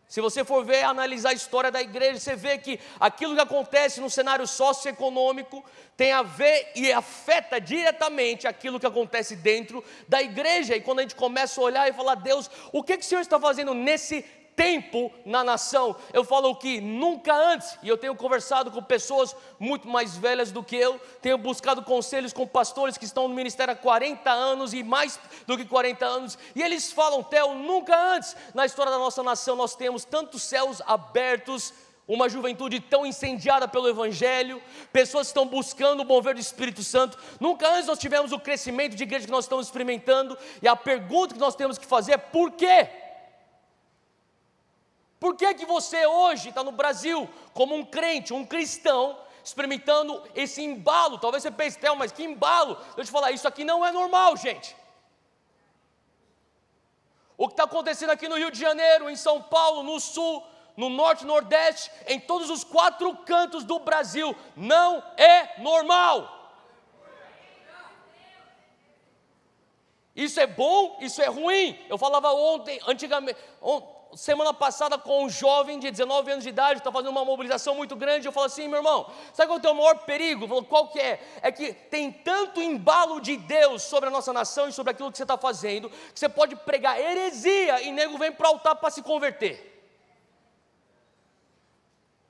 Se você for ver, analisar a história da igreja, você vê que aquilo que acontece no cenário socioeconômico tem a ver e afeta diretamente aquilo que acontece dentro da igreja. E quando a gente começa a olhar e falar, Deus, o que o Senhor está fazendo nesse tempo na nação? Eu falo que nunca antes, e eu tenho conversado com pessoas muito mais velhas do que eu, tenho buscado conselhos com pastores que estão no ministério há 40 anos e mais do que 40 anos, e eles falam, Theo, nunca antes na história da nossa nação nós temos tantos céus abertos, uma juventude tão incendiada pelo Evangelho, pessoas que estão buscando o mover do Espírito Santo. Nunca antes nós tivemos o crescimento de igreja que nós estamos experimentando, e a pergunta que nós temos que fazer é por quê? Por que você hoje está no Brasil como um crente, um cristão, experimentando esse embalo? Talvez você pense, Theo, mas que embalo? Deixa eu te falar, isso aqui não é normal, gente. O que está acontecendo aqui no Rio de Janeiro, em São Paulo, no Sul, no Norte, Nordeste, em todos os 4 cantos do Brasil, não é normal. Isso é bom, isso é ruim. Eu falava semana passada com um jovem de 19 anos de idade, está fazendo uma mobilização muito grande. Eu falo assim, meu irmão, sabe qual é o maior perigo? Eu falo, qual que é? É que tem tanto embalo de Deus sobre a nossa nação e sobre aquilo que você está fazendo, que você pode pregar heresia e nego vem para o altar para se converter.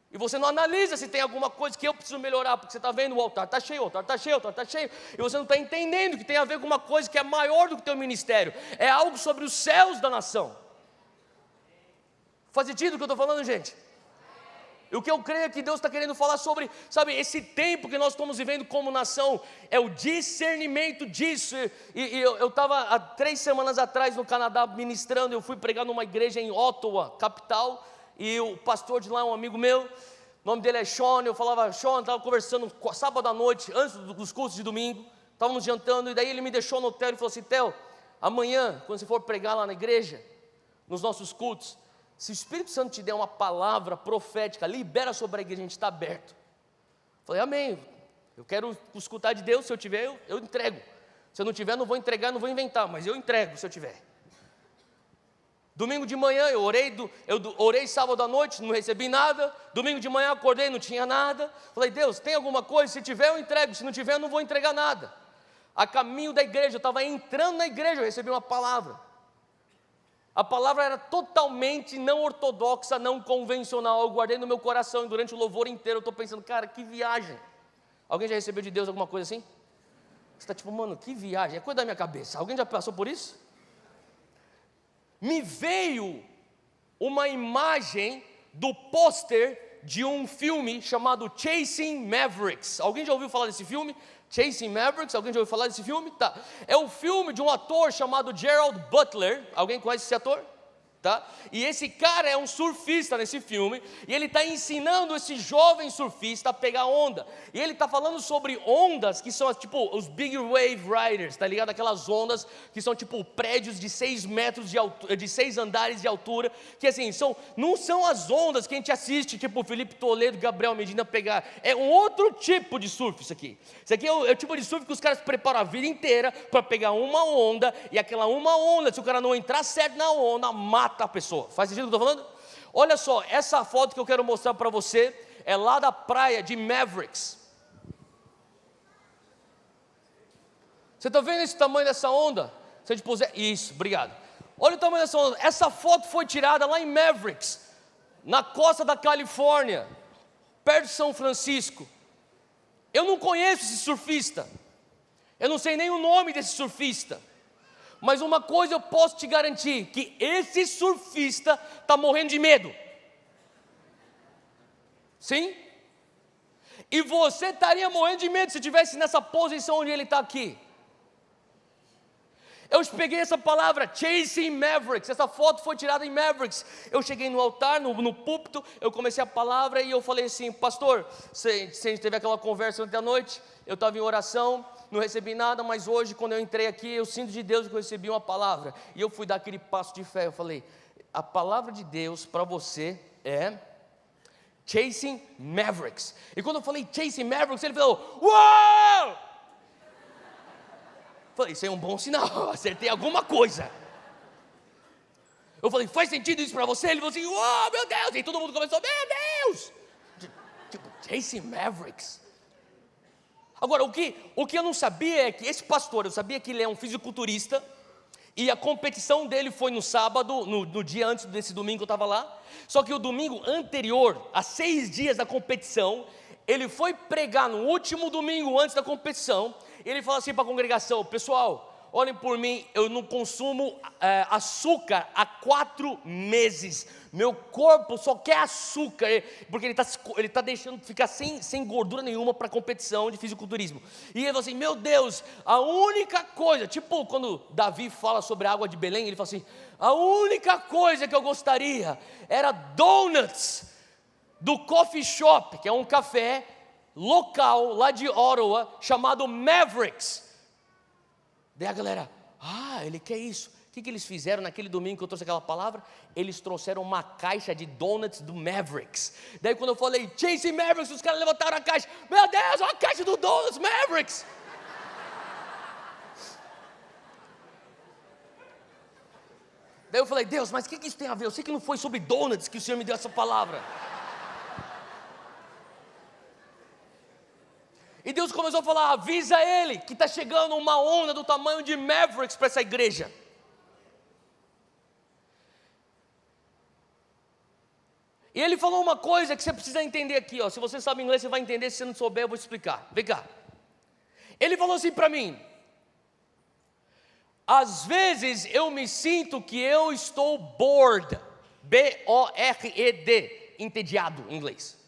E você não analisa se tem alguma coisa que eu preciso melhorar, porque você está vendo o altar está cheio, o altar está cheio, o altar está cheio, e você não está entendendo que tem a ver com uma coisa que é maior do que o teu ministério, é algo sobre os céus da nação. Faz sentido o que eu estou falando, gente? E o que eu creio é que Deus está querendo falar sobre, sabe, esse tempo que nós estamos vivendo como nação, é o discernimento disso. E eu estava há 3 semanas atrás no Canadá ministrando, eu fui pregar numa igreja em Ottawa, capital, e o pastor de lá é um amigo meu, o nome dele é Sean. Eu falava, Sean, estava conversando sábado à noite, antes dos cultos de domingo, estávamos jantando, e daí ele me deixou no hotel e falou assim, Theo, amanhã, quando você for pregar lá na igreja, nos nossos cultos, se o Espírito Santo te der uma palavra profética, libera sobre a igreja, a gente está aberto. Falei, amém, eu quero escutar de Deus, se eu tiver, eu entrego. Se eu não tiver, não vou entregar, não vou inventar, mas eu entrego se eu tiver. Domingo de manhã eu orei sábado à noite, não recebi nada. Domingo de manhã acordei, não tinha nada. Falei, Deus, tem alguma coisa? Se tiver eu entrego, se não tiver eu não vou entregar nada. A caminho da igreja, eu estava entrando na igreja, eu recebi uma palavra. A palavra era totalmente não ortodoxa, não convencional. Eu guardei no meu coração e durante o louvor inteiro eu estou pensando, cara, que viagem. Alguém já recebeu de Deus alguma coisa assim? Você está tipo, mano, que viagem, é coisa da minha cabeça. Alguém já passou por isso? Me veio uma imagem do pôster de um filme chamado Chasing Mavericks. Alguém já ouviu falar desse filme? Chasing Mavericks, alguém já ouviu falar desse filme? Tá. É um filme de um ator chamado Gerald Butler. Alguém conhece esse ator? Tá? E esse cara é um surfista nesse filme, e ele está ensinando esse jovem surfista a pegar onda, e ele está falando sobre ondas que são tipo os big wave riders, tá ligado? Aquelas ondas que são tipo prédios de 6 metros de altura, de 6 andares de altura, que assim, não são as ondas que a gente assiste, tipo Felipe Toledo, Gabriel Medina pegar, é um outro tipo de surf isso aqui. Isso aqui é o tipo de surf que os caras preparam a vida inteira para pegar uma onda, e aquela uma onda, se o cara não entrar certo na onda, mata a pessoa. Faz sentido o que eu estou falando? Olha só, essa foto que eu quero mostrar para você é lá da praia de Mavericks. Você está vendo esse tamanho dessa onda? Se a gente puser, isso, obrigado. Olha o tamanho dessa onda. Essa foto foi tirada lá em Mavericks, na costa da Califórnia, perto de São Francisco. Eu não conheço esse surfista, eu não sei nem o nome desse surfista, mas uma coisa eu posso te garantir, que esse surfista está morrendo de medo. Sim? E você estaria morrendo de medo se estivesse nessa posição onde ele está aqui. Eu peguei essa palavra, Chasing Mavericks, essa foto foi tirada em Mavericks. Eu cheguei no altar, no púlpito, eu comecei a palavra e eu falei assim, pastor, a gente teve aquela conversa ontem à noite, eu estava em oração, não recebi nada, mas hoje quando eu entrei aqui, eu sinto de Deus que eu recebi uma palavra. E eu fui dar aquele passo de fé, eu falei, a palavra de Deus para você é Chasing Mavericks. E quando eu falei Chasing Mavericks, ele falou, uau! Falei, isso é um bom sinal, acertei alguma coisa. Eu falei, faz sentido isso para você? Ele falou assim, oh meu Deus, e todo mundo começou, meu Deus, tipo, Chasing Mavericks. Agora, o que eu não sabia é que esse pastor, eu sabia que ele é um fisiculturista, e a competição dele foi no sábado, no dia antes desse domingo que eu estava lá, só que o domingo anterior, a 6 dias da competição, ele foi pregar no último domingo antes da competição. Ele falou assim para a congregação, pessoal, olhem por mim, eu não consumo açúcar há 4 meses, meu corpo só quer açúcar, porque ele está deixando ficar sem gordura nenhuma para a competição de fisiculturismo. E ele falou assim, meu Deus, a única coisa, tipo quando Davi fala sobre a água de Belém, ele fala assim, a única coisa que eu gostaria era donuts do coffee shop, que é um café local lá de Ottawa, chamado Mavericks. Daí a galera, ele quer isso. O que eles fizeram naquele domingo que eu trouxe aquela palavra? Eles trouxeram uma caixa de donuts do Mavericks. Daí quando eu falei Chasing Mavericks, os caras levantaram a caixa. Meu Deus, olha a caixa do donuts Mavericks. Daí eu falei, Deus, mas o que isso tem a ver? Eu sei que não foi sobre donuts que o Senhor me deu essa palavra. E Deus começou a falar, avisa ele que está chegando uma onda do tamanho de Mavericks para essa igreja. E ele falou uma coisa que você precisa entender aqui, ó. Se você sabe inglês, você vai entender, se você não souber, eu vou te explicar. Vem cá. Ele falou assim para mim, às vezes eu me sinto que eu estou bored, B-O-R-E-D, entediado em inglês.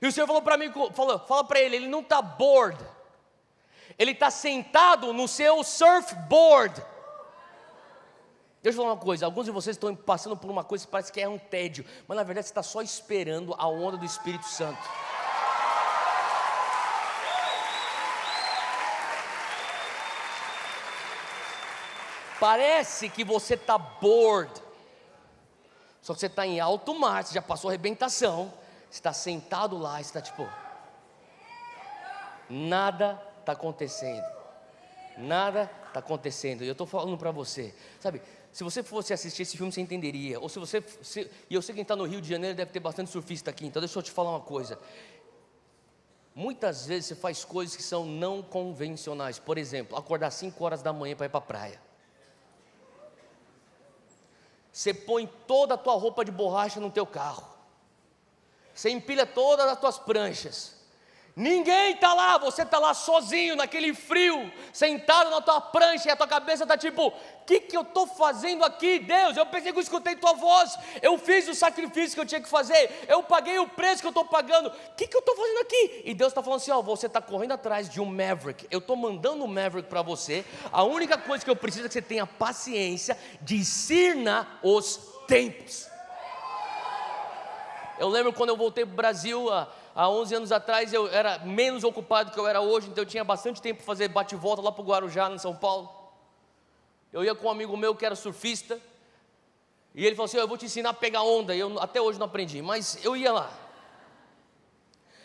E o Senhor falou para mim, fala para ele não está bored, ele está sentado no seu surfboard. Deixa eu falar uma coisa, alguns de vocês estão passando por uma coisa que parece que é um tédio, mas na verdade você está só esperando a onda do Espírito Santo. Parece que você está bored, só que você está em alto mar, você já passou a arrebentação, você está sentado lá, você está tipo, nada está acontecendo, nada está acontecendo. E eu estou falando para você, sabe, se você fosse assistir esse filme você entenderia, ou e eu sei que quem está no Rio de Janeiro deve ter bastante surfista aqui, então deixa eu te falar uma coisa. Muitas vezes você faz coisas que são não convencionais, por exemplo, acordar 5 horas da manhã para ir para a praia. Você põe toda a tua roupa de borracha no teu carro, você empilha todas as tuas pranchas, ninguém está lá, você está lá sozinho, naquele frio, sentado na tua prancha, e a tua cabeça está tipo, o que eu estou fazendo aqui, Deus? Eu pensei que eu escutei tua voz, eu fiz o sacrifício que eu tinha que fazer, eu paguei o preço que eu estou pagando, o que eu estou fazendo aqui? E Deus está falando assim, você está correndo atrás de um Maverick, eu estou mandando um Maverick para você, a única coisa que eu preciso é que você tenha paciência, discirna os tempos. Eu lembro quando eu voltei para o Brasil, há 11 anos atrás, eu era menos ocupado que eu era hoje, então eu tinha bastante tempo para fazer bate-volta lá para o Guarujá, em São Paulo. Eu ia com um amigo meu que era surfista, e ele falou assim, eu vou te ensinar a pegar onda, e eu até hoje não aprendi, mas eu ia lá.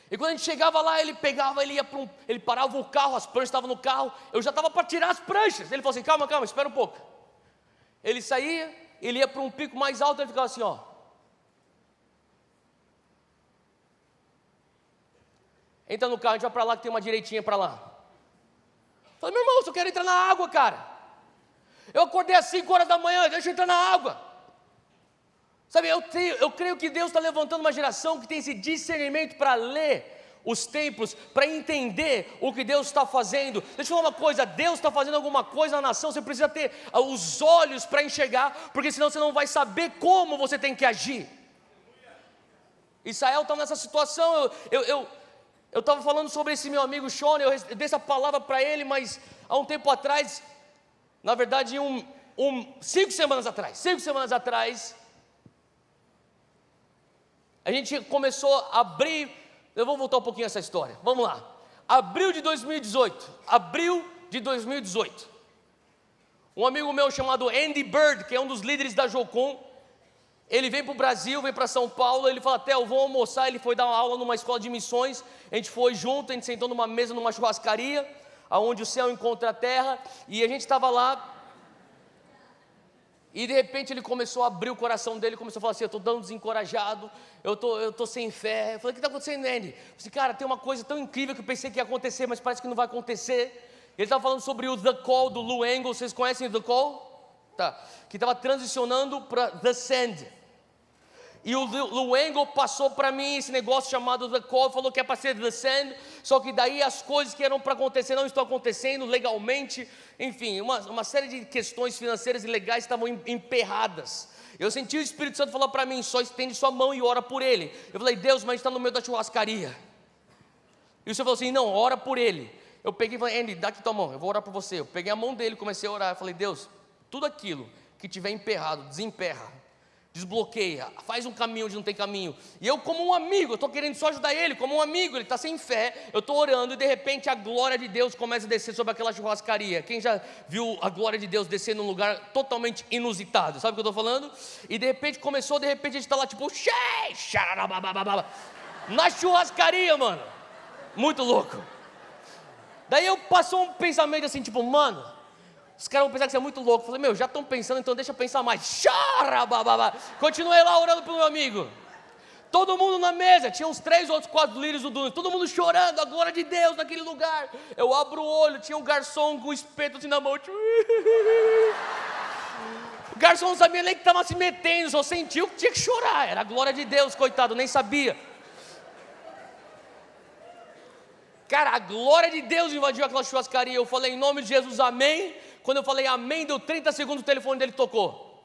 E quando a gente chegava lá, ele parava o carro, as pranchas estavam no carro, eu já estava para tirar as pranchas. Ele falou assim, calma, espera um pouco. Ele saía, ele ia para um pico mais alto, ele ficava assim, entra no carro, a gente vai para lá que tem uma direitinha para lá. Falei, meu irmão, eu só quero entrar na água, cara. Eu acordei às 5 horas da manhã, deixa eu entrar na água. Sabe, eu creio que Deus está levantando uma geração que tem esse discernimento para ler os tempos, para entender o que Deus está fazendo. Deixa eu falar uma coisa, Deus está fazendo alguma coisa na nação, você precisa ter os olhos para enxergar, porque senão você não vai saber como você tem que agir. Israel está nessa situação. Eu estava falando sobre esse meu amigo Sean, eu dei essa palavra para ele, mas há um tempo atrás, na verdade 5 semanas atrás, a gente começou a abrir. Eu vou voltar um pouquinho essa história, vamos lá. Abril de 2018, um amigo meu chamado Andy Bird, que é um dos líderes da Jocum, ele vem para o Brasil, vem para São Paulo, ele fala, Theo, vou almoçar. Ele foi dar uma aula numa escola de missões, a gente foi junto, a gente sentou numa mesa, numa churrascaria, onde o céu encontra a terra, e a gente estava lá, e de repente ele começou a abrir o coração dele, começou a falar assim, eu estou dando desencorajado, eu estou sem fé. Eu falei, o que está acontecendo, Andy? Eu falei, cara, tem uma coisa tão incrível que eu pensei que ia acontecer, mas parece que não vai acontecer. Ele estava falando sobre o The Call do Lou Engle, vocês conhecem o The Call? Tá. Que estava transicionando para The Send. E o Lou Engle passou para mim esse negócio chamado The Call, falou que é para ser The Send, só que daí as coisas que eram para acontecer não estão acontecendo legalmente, enfim, uma série de questões financeiras e legais estavam emperradas. Eu senti o Espírito Santo falar para mim, só estende sua mão e ora por ele. Eu falei, Deus, mas a gente está no meio da churrascaria. E o Senhor falou assim, não, ora por ele. Eu peguei e falei, Andy, dá aqui tua mão, eu vou orar por você. Eu peguei a mão dele, comecei a orar, eu falei, Deus, tudo aquilo que tiver emperrado, desemperra, desbloqueia, faz um caminho onde não tem caminho. E eu como um amigo, eu estou querendo só ajudar ele, como um amigo, ele está sem fé, eu estou orando e de repente a glória de Deus começa a descer sobre aquela churrascaria. Quem já viu a glória de Deus descer num lugar totalmente inusitado, sabe o que eu estou falando? E de repente começou, de repente a gente está lá tipo, na churrascaria, mano, muito louco. Daí eu passou um pensamento assim, tipo, mano, os caras vão pensar que você é muito louco. Eu falei, meu, já estão pensando, então deixa eu pensar mais. Continuei lá orando pelo meu amigo. Todo mundo na mesa, tinha uns 3 outros 4 líderes do Dunas, todo mundo chorando, a glória de Deus naquele lugar. Eu abro o olho, tinha um garçom com um espeto assim na mão. O garçom não sabia nem que estava se metendo, só sentiu que tinha que chorar. Era a glória de Deus, coitado, nem sabia. Cara, a glória de Deus invadiu aquela churrascaria. Eu falei, em nome de Jesus, amém. Quando eu falei amém, deu 30 segundos, o telefone dele tocou.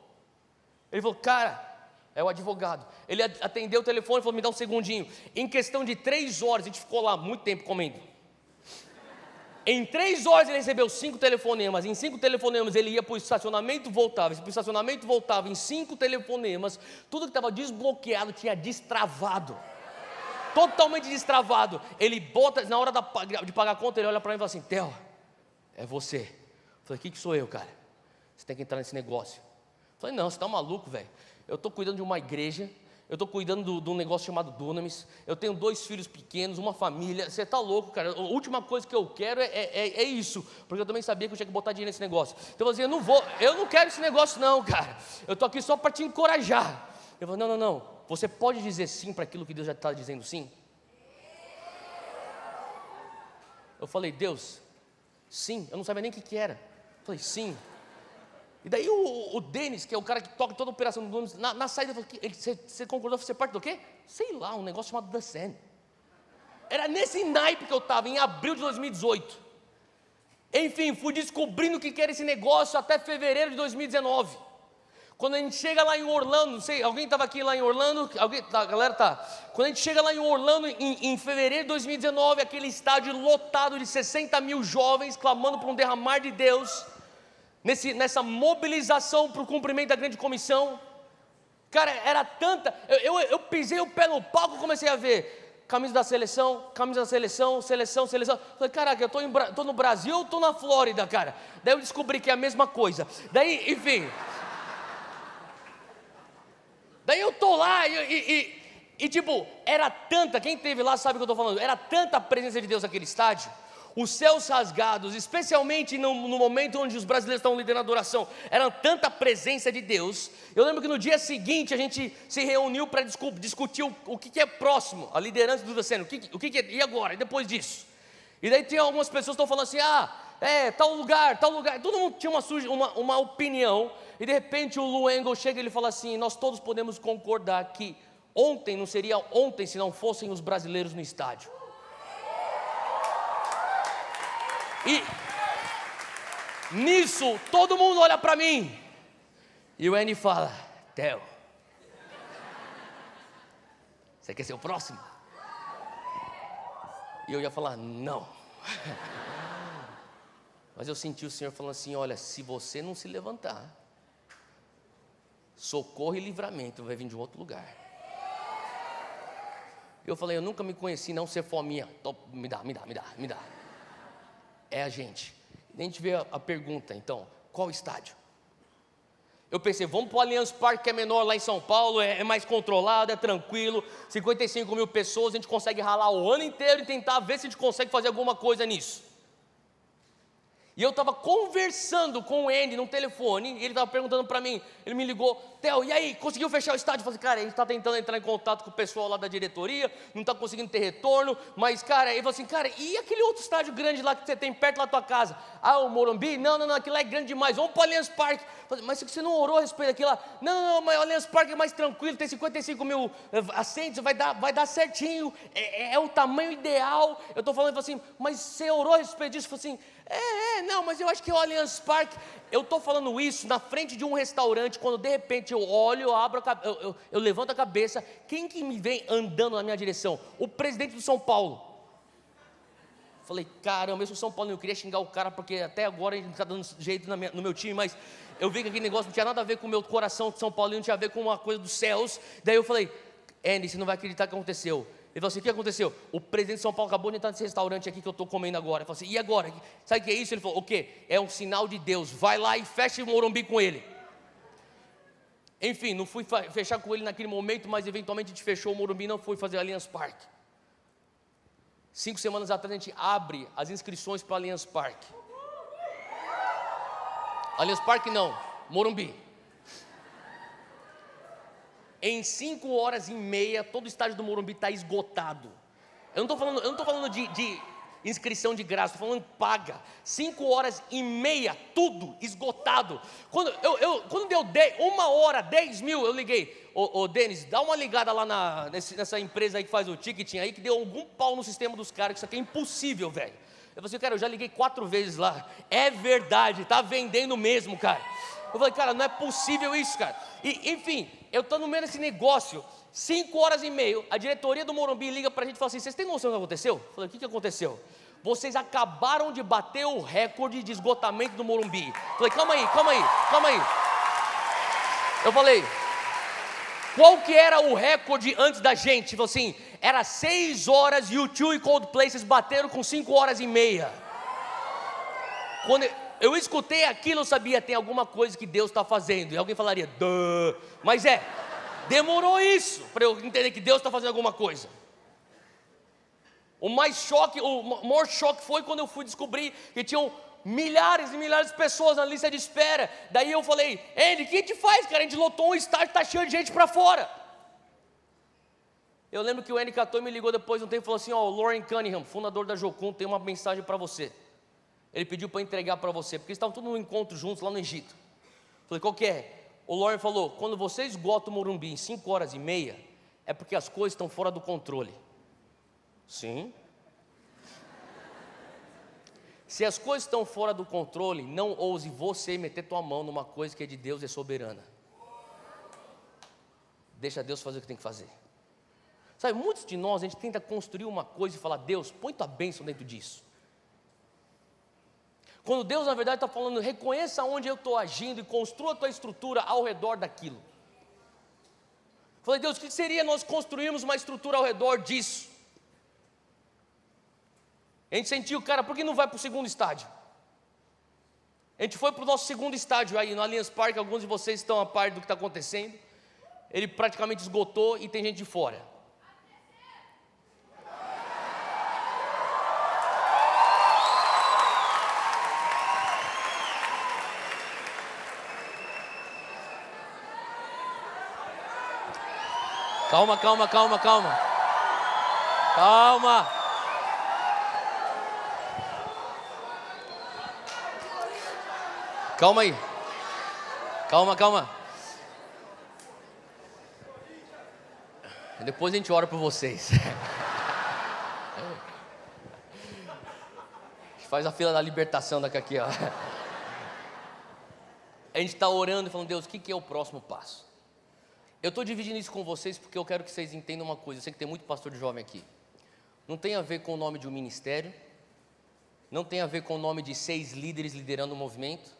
Ele falou, cara, é o advogado. Ele atendeu o telefone e falou, me dá um segundinho. Em questão de 3 horas, a gente ficou lá muito tempo comendo. Em 3 horas ele recebeu 5 telefonemas. Em 5 telefonemas ele ia para o estacionamento, voltava. Para o estacionamento, voltava. Em 5 telefonemas, tudo que estava desbloqueado tinha destravado. Totalmente destravado. Ele bota, na hora de pagar a conta, ele olha para mim e fala assim, Theo, é você. Eu falei, o que sou eu, cara? Você tem que entrar nesse negócio. Eu falei, não, você está maluco, velho. Eu estou cuidando de uma igreja, eu estou cuidando de um negócio chamado Dunamis, eu tenho 2 filhos pequenos, uma família, você está louco, cara. A última coisa que eu quero é isso, porque eu também sabia que eu tinha que botar dinheiro nesse negócio. Então eu falei, eu não quero esse negócio não, cara. Eu estou aqui só para te encorajar. Eu falei, não, você pode dizer sim para aquilo que Deus já está dizendo sim? Eu falei, Deus, sim, eu não sabia nem o que era. Eu falei, sim. E daí o Denis, que é o cara que toca toda a operação do Dunamis, na saída, eu falei, você concordou fazer parte do quê? Sei lá, um negócio chamado The Send. Era nesse naipe que eu estava, em abril de 2018. Enfim, fui descobrindo o que era esse negócio até fevereiro de 2019. Quando a gente chega lá em Orlando, não sei, alguém estava aqui lá em Orlando? A galera tá. Quando a gente chega lá em Orlando, em fevereiro de 2019, aquele estádio lotado de 60 mil jovens, clamando por um derramar de Deus, nessa mobilização para o cumprimento da grande comissão. Cara, era tanta, eu pisei o pé no palco e comecei a ver camisa da seleção. Falei, caraca, eu estou no Brasil ou estou na Flórida, cara? Daí eu descobri que é a mesma coisa. Daí, enfim... Daí eu tô lá e tipo, era tanta, quem esteve lá sabe o que eu estou falando, era tanta a presença de Deus naquele estádio, os céus rasgados, especialmente no momento onde os brasileiros estavam liderando a adoração, era tanta presença de Deus. Eu lembro que no dia seguinte a gente se reuniu para discutir o que é próximo, a liderança do Deceno, o que é, e agora, e depois disso? E daí tem algumas pessoas que estão falando assim, tal lugar. Todo mundo tinha uma opinião. E de repente o Lou Engle chega e ele fala assim: nós todos podemos concordar que ontem não seria ontem se não fossem os brasileiros no estádio. E nisso todo mundo olha para mim. E o Andy fala: Theo, você quer ser o próximo? E eu ia falar: não. Mas eu senti o Senhor falando assim: olha, se você não se levantar, socorro e livramento vai vir de um outro lugar. Eu falei: eu nunca me conheci não ser fominha. Me dá. É a gente. E a gente vê a pergunta, então, qual estádio? Eu pensei, vamos para o Allianz Parque, que é menor lá em São Paulo, é mais controlado, é tranquilo, 55 mil pessoas, a gente consegue ralar o ano inteiro e tentar ver se a gente consegue fazer alguma coisa nisso. E eu estava conversando com o Andy no telefone, e ele estava perguntando para mim, ele me ligou: Theo, e aí, conseguiu fechar o estádio? Eu falei: cara, a gente está tentando entrar em contato com o pessoal lá da diretoria, não está conseguindo ter retorno, mas cara, ele falou assim: cara, e aquele outro estádio grande lá que você tem perto da tua casa? Ah, o Morumbi? Não, aquilo lá é grande demais, vamos para o Allianz Parque. Falei: mas você não orou a respeito daquilo lá? Não, mas o Allianz Parque é mais tranquilo, tem 55 mil assentos, vai dar certinho, é o tamanho ideal. Eu estou falando, ele falou assim: mas você orou a respeito disso? Eu falei assim: não, mas eu acho que é o Allianz Parque. Eu estou falando isso na frente de um restaurante, quando de repente eu olho, eu levanto a cabeça, quem que me vem andando na minha direção? O presidente do São Paulo. Falei: caramba, eu sou São Paulo, eu queria xingar o cara, porque até agora a gente não está dando jeito no meu time, mas eu vi que aquele negócio não tinha nada a ver com o meu coração de São Paulo, não tinha a ver com uma coisa dos céus. Daí eu falei: Andy, você não vai acreditar o que aconteceu. Ele falou assim: o que aconteceu? O presidente de São Paulo acabou de entrar nesse restaurante aqui que eu estou comendo agora. Eu falei assim: e agora? Sabe o que é isso? Ele falou: o quê? É um sinal de Deus, vai lá e fecha o Morumbi com ele. Enfim, não fui fechar com ele naquele momento, mas eventualmente a gente fechou o Morumbi, não fui fazer Allianz Parque. 5 semanas atrás a gente abre as inscrições para Allianz Parque. Allianz Parque não, Morumbi. Em 5 horas e meia, todo o estádio do Morumbi está esgotado. Eu não estou falando de inscrição de graça, estou falando paga. 5 horas e meia, tudo esgotado. Quando deu 1 hora, 10 mil, eu liguei: ô Denis, dá uma ligada lá nessa empresa aí que faz o ticketing aí, que deu algum pau no sistema dos caras, que isso aqui é impossível, velho. Eu falei assim: cara, eu já liguei 4 vezes lá. É verdade, está vendendo mesmo, cara. Eu falei: cara, não é possível isso, cara. E, enfim, eu estou no meio desse negócio, 5 horas e meia, a diretoria do Morumbi liga para a gente e fala assim: vocês têm noção do que aconteceu? Eu falei: o que aconteceu? Vocês acabaram de bater o recorde de esgotamento do Morumbi. Eu falei: calma aí. Eu falei: qual que era o recorde antes da gente? Ele falou assim: era 6 horas e o U2 e Coldplay vocês bateram com 5 horas e meia. Quando eu escutei aquilo, eu sabia, tem alguma coisa que Deus está fazendo. E alguém falaria: duh. Mas demorou isso para eu entender que Deus está fazendo alguma coisa. O maior choque foi quando eu fui descobrir que tinham milhares e milhares de pessoas na lista de espera. Daí eu falei: Andy, o que a gente faz, cara? A gente lotou um estádio, está cheio de gente para fora. Eu lembro que o Andy catou e me ligou depois de um tempo e falou assim: o Lauren Cunningham, fundador da Jocum, tem uma mensagem para você. Ele pediu para entregar para você, porque eles estavam todos no encontro juntos lá no Egito. Falei: qual que é? O Lauren falou: quando você esgota o Morumbi em 5 horas e meia, é porque as coisas estão fora do controle. Sim. Se as coisas estão fora do controle, não ouse você meter tua mão numa coisa que é de Deus e é soberana. Deixa Deus fazer o que tem que fazer. Sabe, muitos de nós, a gente tenta construir uma coisa e falar: Deus, põe tua bênção dentro disso. Quando Deus na verdade está falando: reconheça onde eu estou agindo e construa a tua estrutura ao redor daquilo. Falei: Deus, o que seria nós construirmos uma estrutura ao redor disso? A gente sentiu: cara, por que não vai para o segundo estádio? A gente foi para o nosso segundo estádio aí no Allianz Parque. Alguns de vocês estão a par do que está acontecendo. Ele praticamente esgotou e tem gente de fora. Calma. Calma aí. Calma. Depois a gente ora por vocês. A gente faz a fila da libertação daqui aqui, ó. A gente está orando e falando, Deus, o que é o próximo passo? Eu estou dividindo isso com vocês porque eu quero que vocês entendam uma coisa. Eu sei que tem muito pastor de jovem aqui. Não tem a ver com o nome de um ministério. Não tem a ver com o nome de 6 líderes liderando o movimento.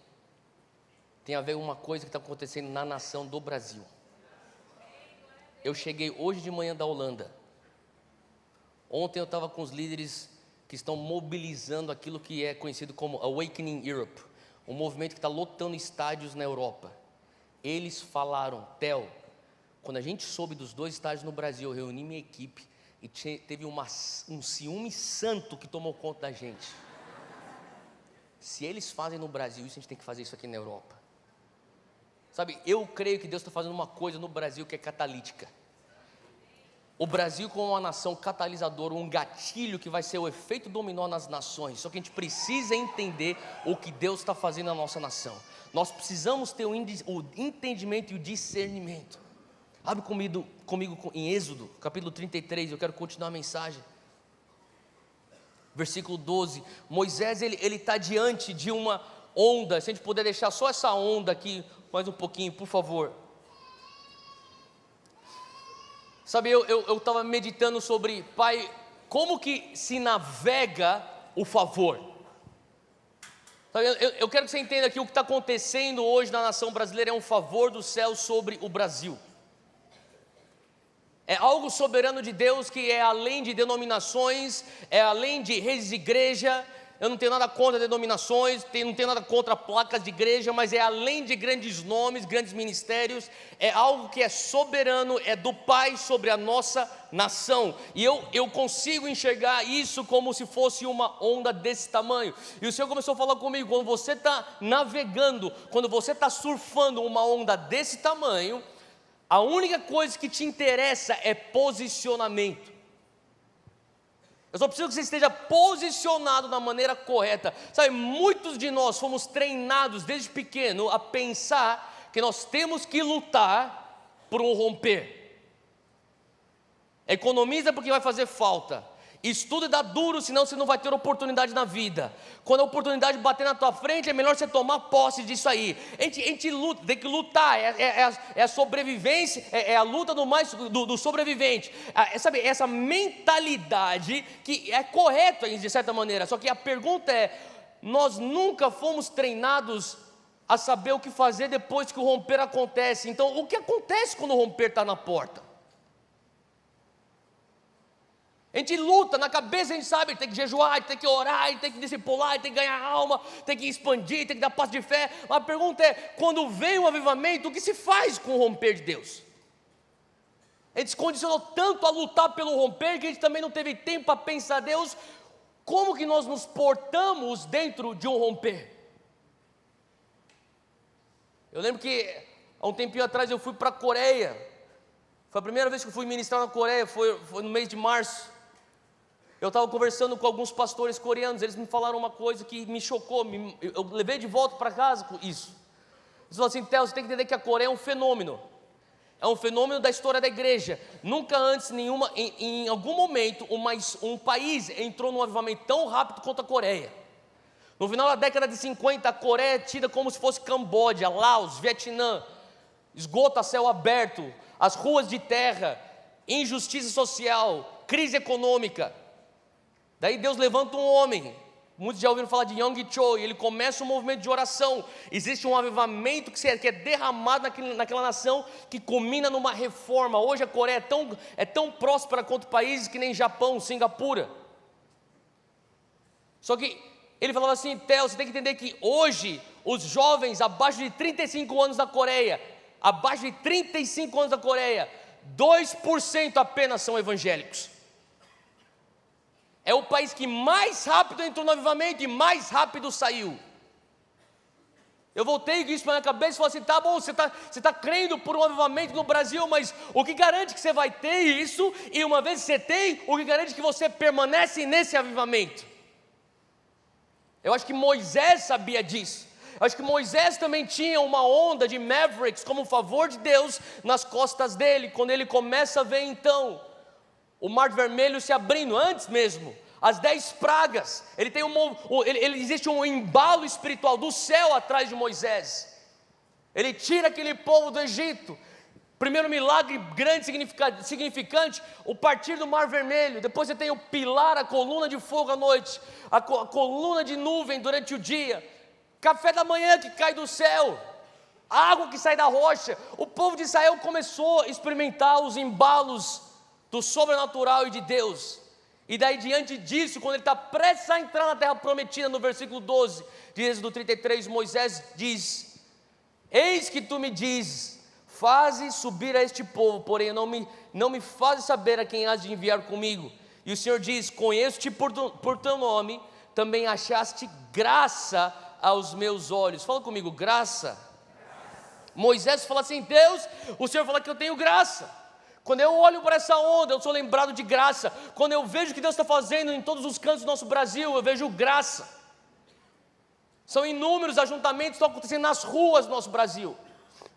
Tem a ver com uma coisa que está acontecendo na nação do Brasil. Eu cheguei hoje de manhã da Holanda. Ontem eu estava com os líderes que estão mobilizando aquilo que é conhecido como Awakening Europe, um movimento que está lotando estádios na Europa. Eles falaram, Theo, quando a gente soube dos 2 estádios no Brasil, eu reuni minha equipe e teve um ciúme santo que tomou conta da gente. Se eles fazem no Brasil, isso a gente tem que fazer isso aqui na Europa. Sabe, eu creio que Deus está fazendo uma coisa no Brasil que é catalítica. O Brasil como uma nação catalisadora, um gatilho que vai ser o efeito dominó nas nações. Só que a gente precisa entender o que Deus está fazendo na nossa nação. Nós precisamos ter o entendimento e o discernimento. Abre comigo em Êxodo, capítulo 33, eu quero continuar a mensagem. Versículo 12, Moisés ele está diante de uma onda. Se a gente puder deixar só essa onda aqui, mais um pouquinho, por favor. Sabe, eu estava meditando sobre, Pai, como que se navega o favor? Sabe, eu quero que você entenda que o que está acontecendo hoje na nação brasileira é um favor do céu sobre o Brasil. É algo soberano de Deus que é além de denominações, é além de redes de igreja. Eu não tenho nada contra denominações, não tenho nada contra placas de igreja, mas é além de grandes nomes, grandes ministérios, é algo que é soberano, é do Pai sobre a nossa nação. E eu consigo enxergar isso como se fosse uma onda desse tamanho. E o Senhor começou a falar comigo, quando você está navegando, quando você está surfando uma onda desse tamanho, a única coisa que te interessa é posicionamento. Eu só preciso que você esteja posicionado da maneira correta. Sabe, muitos de nós fomos treinados desde pequeno a pensar que nós temos que lutar por um romper. Economiza porque vai fazer falta. Estuda e dá duro, senão você não vai ter oportunidade na vida. Quando a oportunidade bater na tua frente, é melhor você tomar posse disso aí. A gente luta, tem que lutar, é a sobrevivência, é a luta do sobrevivente. Sabe, essa mentalidade que é correta de certa maneira, só que a pergunta é, nós nunca fomos treinados a saber o que fazer depois que o romper acontece. Então, o que acontece quando o romper está na porta? A gente luta, na cabeça a gente sabe, tem que jejuar, tem que orar, tem que discipular, tem que ganhar alma, tem que expandir, tem que dar passo de fé. A pergunta é, quando vem o avivamento, o que se faz com o romper de Deus? A gente se condicionou tanto a lutar pelo romper, que a gente também não teve tempo para pensar, Deus, como que nós nos portamos dentro de um romper? Eu lembro que, há um tempinho atrás, eu fui para a Coreia. Foi a primeira vez que eu fui ministrar na Coreia, foi no mês de março. Eu estava conversando com alguns pastores coreanos, eles me falaram uma coisa que me chocou, eu levei de volta para casa com isso. Eles falaram assim, Theo, você tem que entender que a Coreia é um fenômeno da história da igreja. Nunca antes, em algum momento, um país entrou num avivamento tão rápido quanto a Coreia. No final da década de 50, a Coreia é tida como se fosse Camboja, Laos, Vietnã, esgoto a céu aberto, as ruas de terra, injustiça social, crise econômica. Daí Deus levanta um homem, muitos já ouviram falar de Yong Cho, e ele começa um movimento de oração. Existe um avivamento que é derramado naquela nação, que culmina numa reforma. Hoje a Coreia é tão próspera quanto países que nem Japão, Singapura. Só que ele falava assim, Theo, você tem que entender que hoje os jovens abaixo de 35 anos da Coreia, 2% apenas são evangélicos. É o país que mais rápido entrou no avivamento e mais rápido saiu. Eu voltei com isso para minha cabeça e falei assim, tá bom, você tá crendo por um avivamento no Brasil, mas o que garante que você vai ter isso? E uma vez que você tem, o que garante que você permanece nesse avivamento? Eu acho que Moisés sabia disso. Acho que Moisés também tinha uma onda de Mavericks como favor de Deus nas costas dele, quando ele começa a ver então o Mar Vermelho se abrindo, antes mesmo, as 10 pragas, existe um embalo espiritual do céu atrás de Moisés. Ele tira aquele povo do Egito. Primeiro milagre grande, significante, o partir do Mar Vermelho. Depois você tem o pilar, a coluna de fogo à noite, a coluna de nuvem durante o dia, café da manhã que cai do céu, água que sai da rocha. O povo de Israel começou a experimentar os embalos do sobrenatural e de Deus. E daí diante disso, quando ele está prestes a entrar na terra prometida, no versículo 12 de Êxodo 33, Moisés diz: eis que tu me dizes, faze subir a este povo, porém não me fazes saber a quem has de enviar comigo. E o Senhor diz: conheço-te por teu nome, também achaste graça aos meus olhos. Fala comigo, graça. Moisés fala assim: Deus, o Senhor fala que eu tenho graça. Quando eu olho para essa onda, eu sou lembrado de graça. Quando eu vejo o que Deus está fazendo em todos os cantos do nosso Brasil, eu vejo graça. São inúmeros ajuntamentos que estão acontecendo nas ruas do nosso Brasil.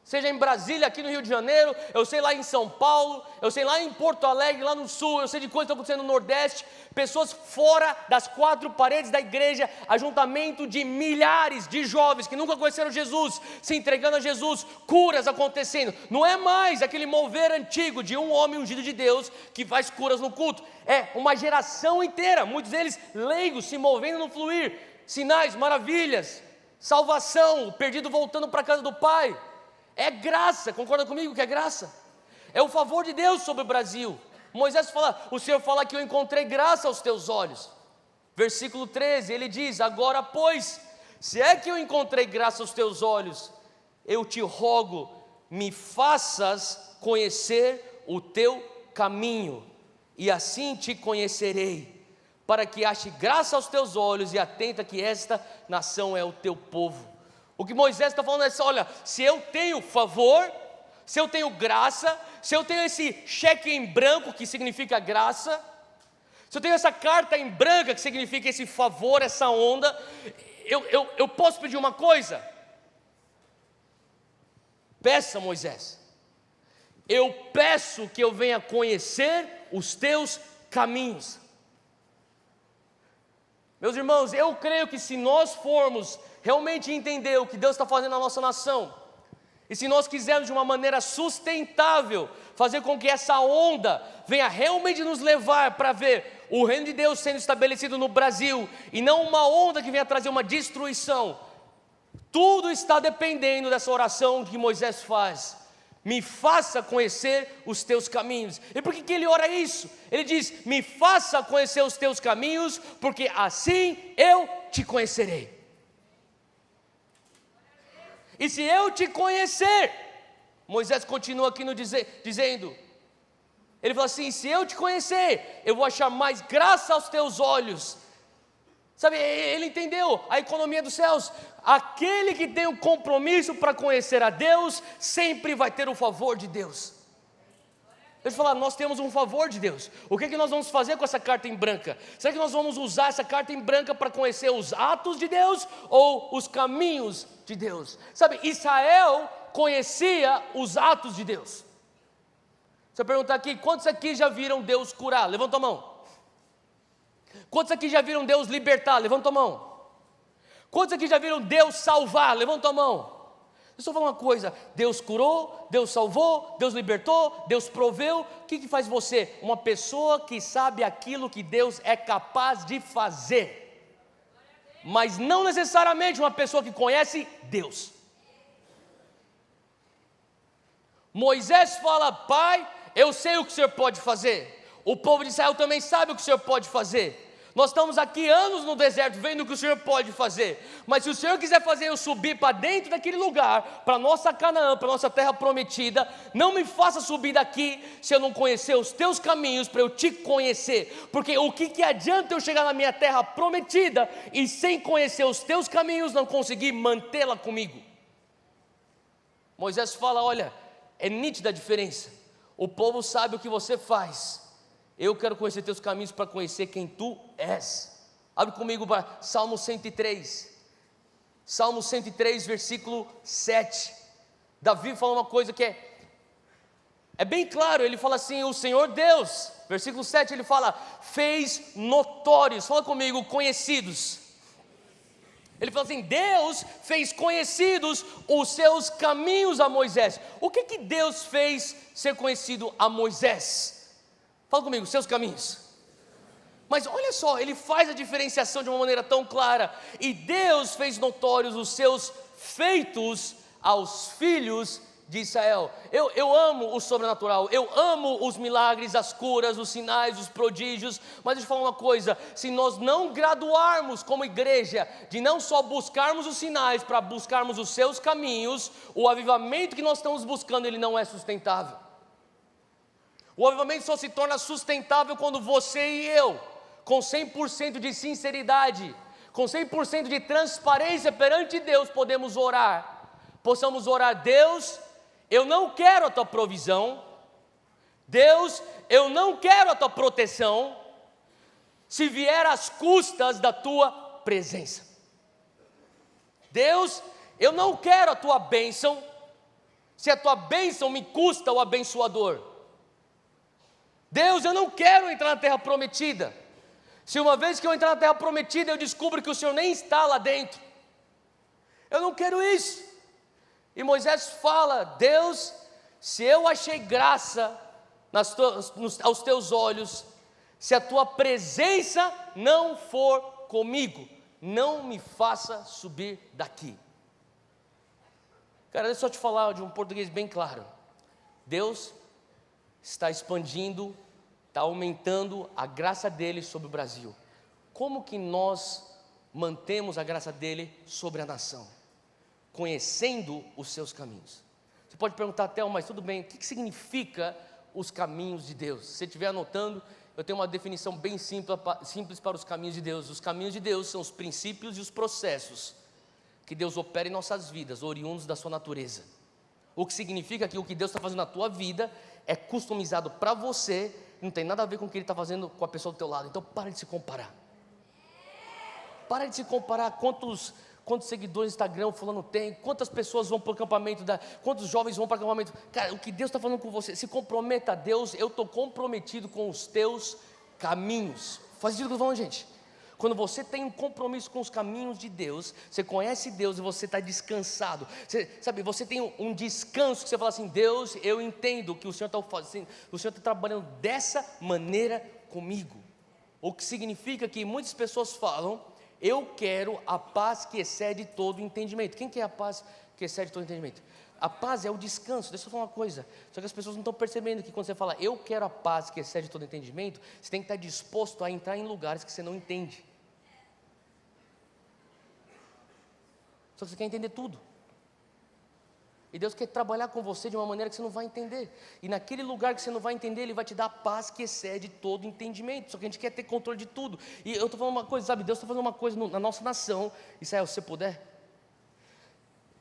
Seja em Brasília, aqui no Rio de Janeiro, eu sei lá em São Paulo, eu sei lá em Porto Alegre, lá no Sul, eu sei de coisas que estão acontecendo no Nordeste, pessoas fora das 4 paredes da igreja, ajuntamento de milhares de jovens que nunca conheceram Jesus, se entregando a Jesus, curas acontecendo. Não é mais aquele mover antigo de um homem ungido de Deus que faz curas no culto, é uma geração inteira, muitos deles leigos, se movendo no fluir, sinais, maravilhas, salvação, o perdido voltando para a casa do Pai. É graça, concorda comigo que é graça? É o favor de Deus sobre o Brasil. Moisés fala, o Senhor fala que eu encontrei graça aos teus olhos. Versículo 13, ele diz: agora pois, se é que eu encontrei graça aos teus olhos, eu te rogo, me faças conhecer o teu caminho, e assim te conhecerei, para que ache graça aos teus olhos, e atenta que esta nação é o teu povo. O que Moisés está falando é assim: olha, se eu tenho favor, se eu tenho graça, se eu tenho esse cheque em branco que significa graça, se eu tenho essa carta em branca que significa esse favor, essa onda, eu posso pedir uma coisa? Peça, Moisés. Eu peço que eu venha conhecer os teus caminhos. Meus irmãos, eu creio que se nós formos realmente entender o que Deus está fazendo na nossa nação, e se nós quisermos de uma maneira sustentável fazer com que essa onda venha realmente nos levar para ver o reino de Deus sendo estabelecido no Brasil, e não uma onda que venha trazer uma destruição, tudo está dependendo dessa oração que Moisés faz: me faça conhecer os teus caminhos. E por que ele ora isso? Ele diz: me faça conhecer os teus caminhos, porque assim eu te conhecerei. E se eu te conhecer, Moisés continua aqui dizendo, ele fala assim: se eu te conhecer, eu vou achar mais graça aos teus olhos. Sabe, ele entendeu a economia dos céus. Aquele que tem um compromisso para conhecer a Deus, sempre vai ter o favor de Deus. Deixa eu falar, nós temos um favor de Deus. O que nós vamos fazer com essa carta em branca? Será que nós vamos usar essa carta em branca para conhecer os atos de Deus ou os caminhos de Deus? Sabe, Israel conhecia os atos de Deus. Se eu perguntar aqui, quantos aqui já viram Deus curar? Levanta a mão. Quantos aqui já viram Deus libertar? Levanta a mão. Quantos aqui já viram Deus salvar? Levanta a mão. Deixa eu falar uma coisa: Deus curou, Deus salvou, Deus libertou, Deus proveu. O que faz você? Uma pessoa que sabe aquilo que Deus é capaz de fazer, mas não necessariamente uma pessoa que conhece Deus. Moisés fala: Pai, eu sei o que o Senhor pode fazer. O povo de Israel também sabe o que o Senhor pode fazer. Nós estamos aqui anos no deserto vendo o que o Senhor pode fazer, mas se o Senhor quiser fazer eu subir para dentro daquele lugar, para a nossa Canaã, para a nossa terra prometida, não me faça subir daqui se eu não conhecer os teus caminhos, para eu te conhecer, porque o que adianta eu chegar na minha terra prometida e sem conhecer os teus caminhos não conseguir mantê-la comigo? Moisés fala: olha, é nítida a diferença, o povo sabe o que você faz, eu quero conhecer teus caminhos para conhecer quem tu és. Abre comigo para Salmo 103. Salmo 103, versículo 7. Davi fala uma coisa que é bem claro, ele fala assim: o Senhor Deus, versículo 7, ele fala, fez notórios, fala comigo, conhecidos. Ele fala assim: Deus fez conhecidos os seus caminhos a Moisés. O que Deus fez ser conhecido a Moisés? Fala comigo, seus caminhos. Mas olha só, ele faz a diferenciação de uma maneira tão clara. E Deus fez notórios os seus feitos aos filhos de Israel. Eu amo o sobrenatural, eu amo os milagres, as curas, os sinais, os prodígios. Mas deixa eu falar uma coisa: se nós não graduarmos como igreja, de não só buscarmos os sinais, para buscarmos os seus caminhos, o avivamento que nós estamos buscando, ele não é sustentável. O avivamento só se torna sustentável quando você e eu, com 100% de sinceridade, com 100% de transparência perante Deus, podemos orar. Possamos orar: Deus, eu não quero a tua provisão. Deus, eu não quero a tua proteção, se vier às custas da tua presença. Deus, eu não quero a tua bênção, se a tua bênção me custa o abençoador. Deus, eu não quero entrar na terra prometida, se uma vez que eu entrar na terra prometida eu descubro que o Senhor nem está lá dentro. Eu não quero isso. E Moisés fala: Deus, se eu achei graça aos teus olhos, se a tua presença não for comigo, não me faça subir daqui. Cara, deixa eu só te falar de um português bem claro. Deus está expandindo, está aumentando a graça dele sobre o Brasil. Como que nós mantemos a graça dele sobre a nação? Conhecendo os seus caminhos. Você pode perguntar até, mas tudo bem, o que significa os caminhos de Deus? Se você estiver anotando, eu tenho uma definição bem simples para os caminhos de Deus. Os caminhos de Deus são os princípios e os processos que Deus opera em nossas vidas, oriundos da sua natureza. O que significa que o que Deus está fazendo na tua vida é customizado para você, não tem nada a ver com o que Ele está fazendo com a pessoa do teu lado. Então para de se comparar. Para de se comparar quantos seguidores no Instagram fulano tem, quantas pessoas vão para o acampamento, quantos jovens vão para o acampamento. Cara, o que Deus está falando com você, se comprometa a Deus. Eu estou comprometido com os teus caminhos. Faz sentido o que eu estou falando, gente? Quando você tem um compromisso com os caminhos de Deus, você conhece Deus e você está descansado. Você tem um descanso que você fala assim: Deus, eu entendo que o Senhor está fazendo, o Senhor está trabalhando dessa maneira comigo. O que significa que muitas pessoas falam: eu quero a paz que excede todo entendimento. Quem quer a paz que excede todo entendimento? A paz é o descanso. Deixa eu falar uma coisa, só que as pessoas não estão percebendo que quando você fala eu quero a paz que excede todo entendimento, você tem que estar disposto a entrar em lugares que você não entende. Só que você quer entender tudo. E Deus quer trabalhar com você de uma maneira que você não vai entender. E naquele lugar que você não vai entender, Ele vai te dar a paz que excede todo entendimento. Só que a gente quer ter controle de tudo. E eu estou falando uma coisa, sabe? Deus está fazendo uma coisa na nossa nação. Israel, se você puder.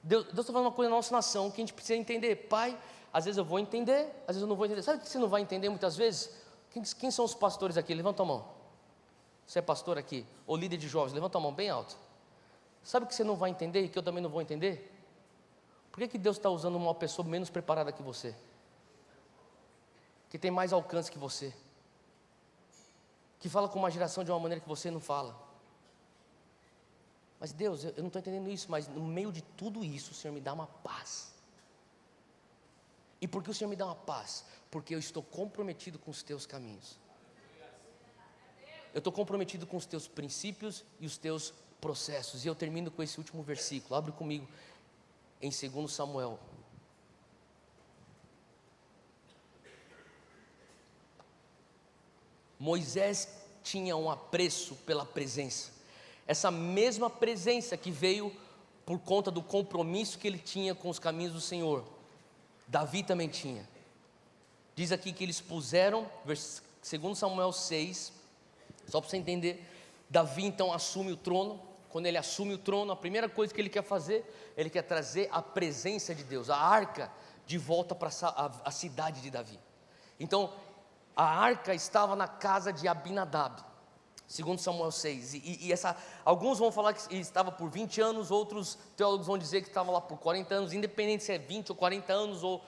Deus está fazendo uma coisa na nossa nação que a gente precisa entender. Pai, às vezes eu vou entender, às vezes eu não vou entender. Sabe o que você não vai entender muitas vezes? Quem são os pastores aqui? Levanta a mão. Você é pastor aqui? Ou líder de jovens? Levanta a mão bem alto. Sabe o que você não vai entender e que eu também não vou entender? Por que Deus está usando uma pessoa menos preparada que você? Que tem mais alcance que você? Que fala com uma geração de uma maneira que você não fala? Mas Deus, eu não estou entendendo isso, mas no meio de tudo isso, o Senhor me dá uma paz. E por que o Senhor me dá uma paz? Porque eu estou comprometido com os teus caminhos. Eu estou comprometido com os teus princípios e os teus processos. E eu termino com esse último versículo. Abre comigo em 2 Samuel. Moisés tinha um apreço pela presença. Essa mesma presença que veio por conta do compromisso que ele tinha com os caminhos do Senhor. Davi também tinha. Diz aqui que eles puseram, 2 Samuel 6, só para você entender, Davi então assume o trono. Quando ele assume o trono, a primeira coisa que ele quer fazer, ele quer trazer a presença de Deus, a arca, de volta para a cidade de Davi. Então, a arca estava na casa de Abinadab. Segundo Samuel 6, alguns vão falar que estava por 20 anos, outros teólogos vão dizer que estava lá por 40 anos, independente se é 20 ou 40 anos, ou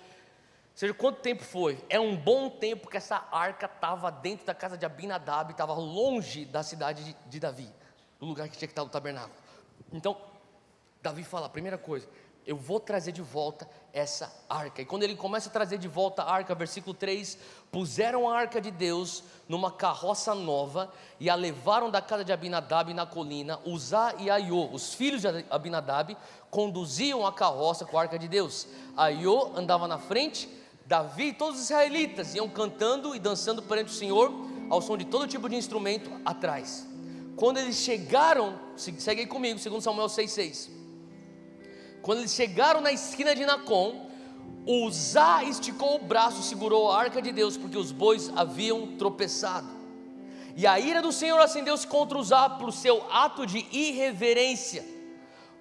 seja, quanto tempo foi, é um bom tempo que essa arca estava dentro da casa de Abinadab, estava longe da cidade de Davi, do lugar que tinha que estar o tabernáculo. Então, Davi fala, a primeira coisa, eu vou trazer de volta essa arca. E quando ele começa a trazer de volta a arca, versículo 3, puseram a arca de Deus numa carroça nova e a levaram da casa de Abinadab na colina. Uzá e Aiô, os filhos de Abinadab, conduziam a carroça com a arca de Deus. Aiô andava na frente, Davi e todos os israelitas iam cantando e dançando perante o Senhor, ao som de todo tipo de instrumento atrás. Quando eles chegaram, segue aí comigo, segundo Samuel 6,6. Quando eles chegaram na esquina de Nacon, Uzá esticou o braço, segurou a arca de Deus, porque os bois haviam tropeçado. E a ira do Senhor acendeu-se contra Uzá por seu ato de irreverência.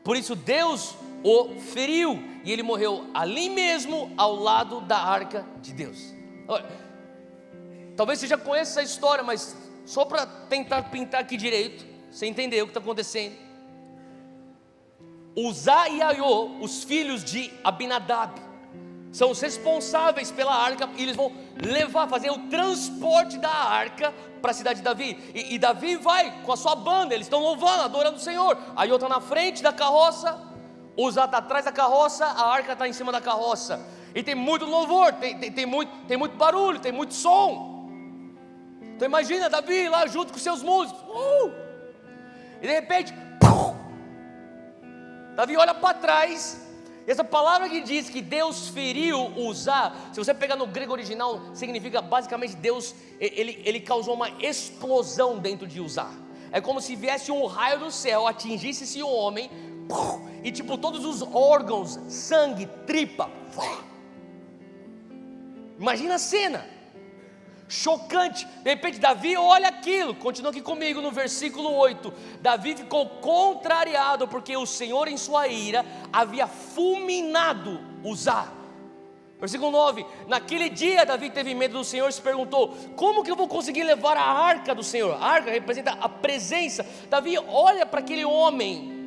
Por isso Deus o feriu, e ele morreu ali mesmo, ao lado da arca de Deus. Olha, talvez você já conheça essa história, mas só para tentar pintar aqui direito, você entender o que está acontecendo. Uzá e Aiô, os filhos de Abinadab, são os responsáveis pela arca, e eles vão fazer o transporte da arca para a cidade de Davi, e Davi vai com a sua banda, eles estão louvando, adorando o Senhor. Aiô está na frente da carroça, Uzá está atrás da carroça, a arca está em cima da carroça, e tem muito louvor, tem muito barulho, tem muito som. Então imagina Davi lá junto com seus músicos, e de repente, Davi olha para trás, e essa palavra que diz que Deus feriu Uzá, se você pegar no grego original, significa basicamente Deus, ele causou uma explosão dentro de Uzá. É como se viesse um raio do céu, atingisse esse homem, e tipo todos os órgãos, sangue, tripa. Imagina a cena, chocante. De repente Davi olha aquilo, continua aqui comigo no versículo 8. Davi ficou contrariado, porque o Senhor em sua ira havia fulminado Uzá. Versículo 9, naquele dia Davi teve medo do Senhor e se perguntou, como que eu vou conseguir levar a arca do Senhor? A arca representa a presença. Davi olha para aquele homem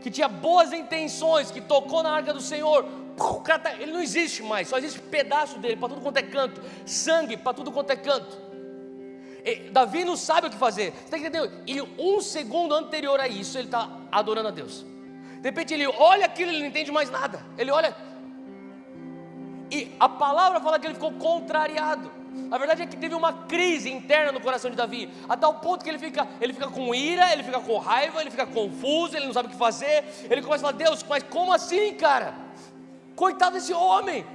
que tinha boas intenções, que tocou na arca do Senhor. O cara ele não existe mais, só existe pedaço dele para tudo quanto é canto, sangue para tudo quanto é canto. Davi não sabe o que fazer, você está entendendo? E um segundo anterior a isso, ele está adorando a Deus. De repente ele olha aquilo, ele não entende mais nada. Ele olha, e a palavra fala que ele ficou contrariado. A verdade é que teve uma crise interna no coração de Davi, a tal ponto que ele fica com ira, ele fica com raiva, ele fica confuso, ele não sabe o que fazer. Ele começa a falar, Deus, mas como assim, cara? Coitado desse homem,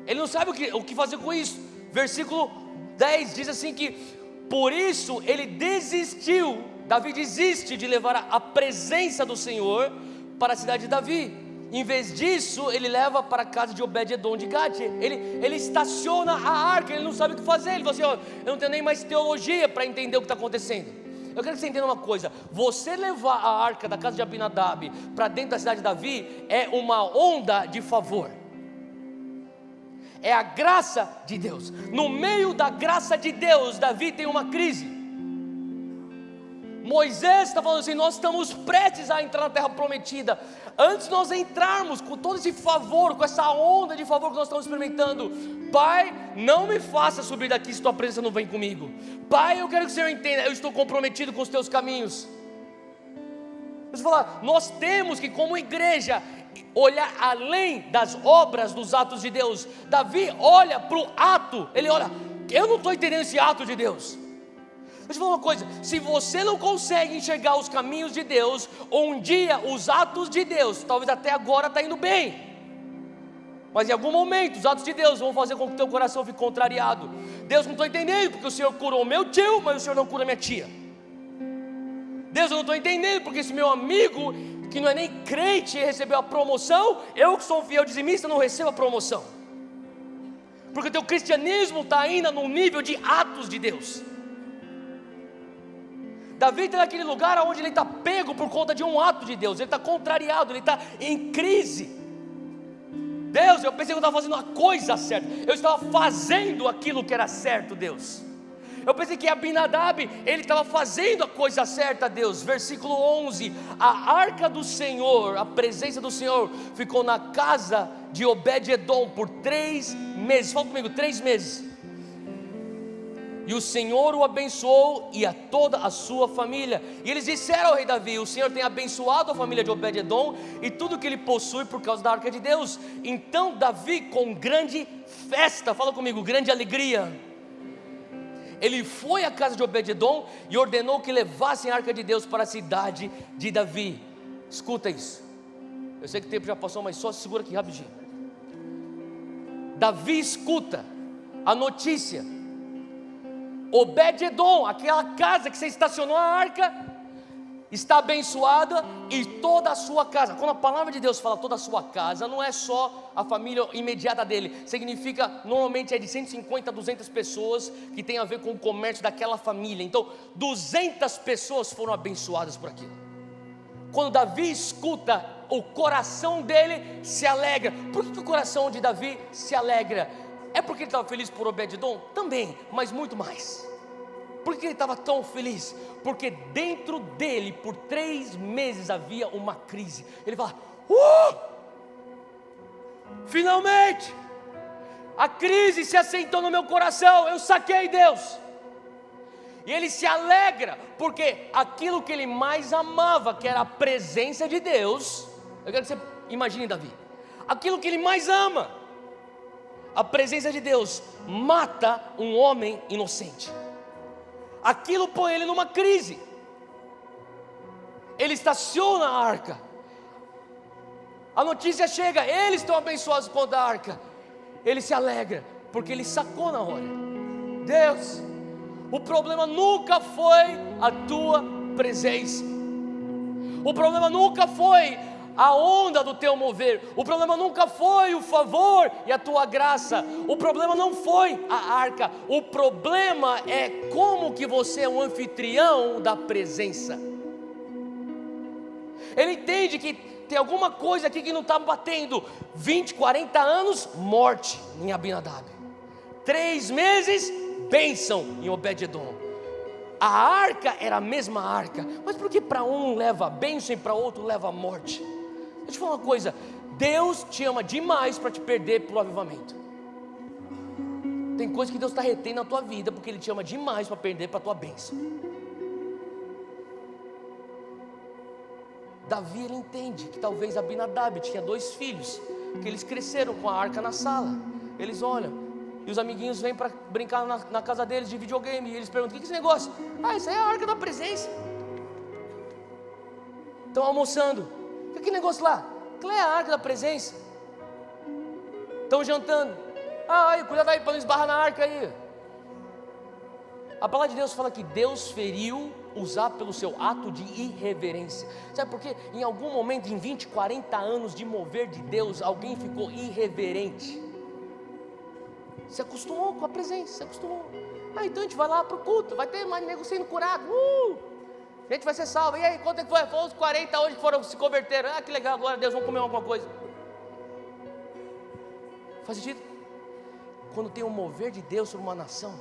ele não sabe o que fazer com isso. Versículo 10 diz assim que, por isso ele desistiu, Davi desiste de levar a presença do Senhor para a cidade de Davi. Em vez disso, ele leva para a casa de Obed-edom de Gate. Ele estaciona a arca, ele não sabe o que fazer. Ele fala assim, eu não tenho nem mais teologia para entender o que está acontecendo. Eu quero que você entenda uma coisa, você levar a arca da casa de Abinadab para dentro da cidade de Davi é uma onda de favor, é a graça de Deus. No meio da graça de Deus, Davi tem uma crise. Moisés está falando assim, nós estamos prestes a entrar na terra prometida. Antes de nós entrarmos com todo esse favor, com essa onda de favor que nós estamos experimentando, Pai, não me faça subir daqui se tua presença não vem comigo. Pai, eu quero que o Senhor entenda, eu estou comprometido com os teus caminhos. Você fala, nós temos que como igreja olhar além das obras, dos atos de Deus. Davi olha para o ato, ele olha, eu não estou entendendo esse ato de Deus. Deixa eu falar uma coisa, se você não consegue enxergar os caminhos de Deus, ou um dia os atos de Deus, talvez até agora está indo bem, mas em algum momento os atos de Deus vão fazer com que o teu coração fique contrariado. Deus, não estou entendendo, porque o Senhor curou meu tio, mas o Senhor não cura minha tia. Deus, eu não estou entendendo, porque esse meu amigo, que não é nem crente, recebeu a promoção, eu que sou um fiel dizimista não recebo a promoção, porque o teu cristianismo está ainda num nível de atos de Deus. Davi está naquele lugar onde ele está pego por conta de um ato de Deus, ele está contrariado, ele está em crise. Deus, eu pensei que eu estava fazendo a coisa certa, eu estava fazendo aquilo que era certo, Deus. Eu pensei que Abinadab, ele estava fazendo a coisa certa a Deus. Versículo 11: a arca do Senhor, a presença do Senhor, ficou na casa de Obed-edom por 3 meses. Fala comigo, 3 meses. E o Senhor o abençoou e a toda a sua família. E eles disseram ao rei Davi: o Senhor tem abençoado a família de Obed-edom e tudo que ele possui por causa da arca de Deus. Então Davi, com grande festa, fala comigo, grande alegria, ele foi à casa de Obed-edom e ordenou que levassem a arca de Deus para a cidade de Davi. Escuta isso. Eu sei que o tempo já passou, mas só segura aqui rapidinho. Davi escuta a notícia: Obed-edom, aquela casa que você estacionou a arca, está abençoada e toda a sua casa. Quando a palavra de Deus fala toda a sua casa, não é só a família imediata dele. Significa, normalmente é de 150 a 200 pessoas que tem a ver com o comércio daquela família. Então 200 pessoas foram abençoadas por aquilo. Quando Davi escuta, o coração dele se alegra. Por que o coração de Davi se alegra? É porque ele estava feliz por Obed-edom? Também, mas muito mais. Por que ele estava tão feliz? Porque dentro dele, por 3 meses, havia uma crise. Ele fala: finalmente, a crise se assentou no meu coração, eu saquei Deus. E ele se alegra, porque aquilo que ele mais amava, que era a presença de Deus, eu quero que você imagine Davi, aquilo que ele mais ama, a presença de Deus, mata um homem inocente. Aquilo põe ele numa crise. Ele estaciona a arca, a notícia chega, eles estão abençoados por conta da arca. Ele se alegra, porque ele sacou na hora: Deus, o problema nunca foi a tua presença, o problema nunca foi a onda do teu mover, o problema nunca foi o favor e a tua graça, o problema não foi a arca, o problema é como que você é um anfitrião da presença. Ele entende que tem alguma coisa aqui que não está batendo. 20, 40 anos, morte em Abinadab, 3 meses, bênção em Obed-edom. A arca era a mesma arca, mas por que para um leva a bênção e para outro leva a morte? Deixa eu te falar uma coisa: Deus te ama demais para te perder para o avivamento. Tem coisa que Deus está retendo na tua vida, porque Ele te ama demais para perder para a tua bênção. Davi, ele entende que talvez Abinadab tinha 2 filhos, que eles cresceram com a arca na sala. Eles olham, e os amiguinhos vêm para brincar na casa deles de videogame, e eles perguntam: o que é esse negócio? Isso aí é a arca da presença. Estão almoçando: o que é aquele negócio lá? Aquilo é a arca da presença. Estão jantando: cuidado aí para não esbarrar na arca aí. A palavra de Deus fala que Deus feriu Usar pelo seu ato de irreverência. Sabe por quê? Em algum momento, em 20, 40 anos de mover de Deus, alguém ficou irreverente. Se acostumou com a presença, se acostumou. Então a gente vai lá para o culto, vai ter mais nego sendo curado. A gente vai ser salvo. E aí, quanto é que foi? Foi uns 40 hoje que foram se converter. Que legal, glória a Deus, vamos comer alguma coisa. Faz sentido? Quando tem um mover de Deus sobre uma nação,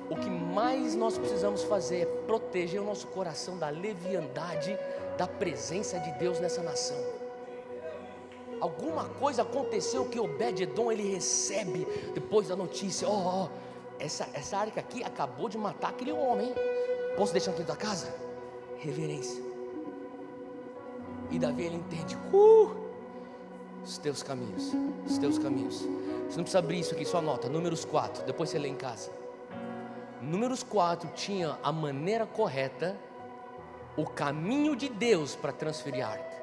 o que mais nós precisamos fazer é proteger o nosso coração da leviandade da presença de Deus nessa nação. Alguma coisa aconteceu que Obed-edom ele recebe depois da notícia: essa arca aqui acabou de matar aquele homem, posso deixar aqui dentro da casa? Reverência. E Davi ele entende: os teus caminhos, os teus caminhos. Você não precisa abrir isso aqui, só anota, Números 4, depois você lê em casa. Números 4 tinha a maneira correta, o caminho de Deus para transferir a arca.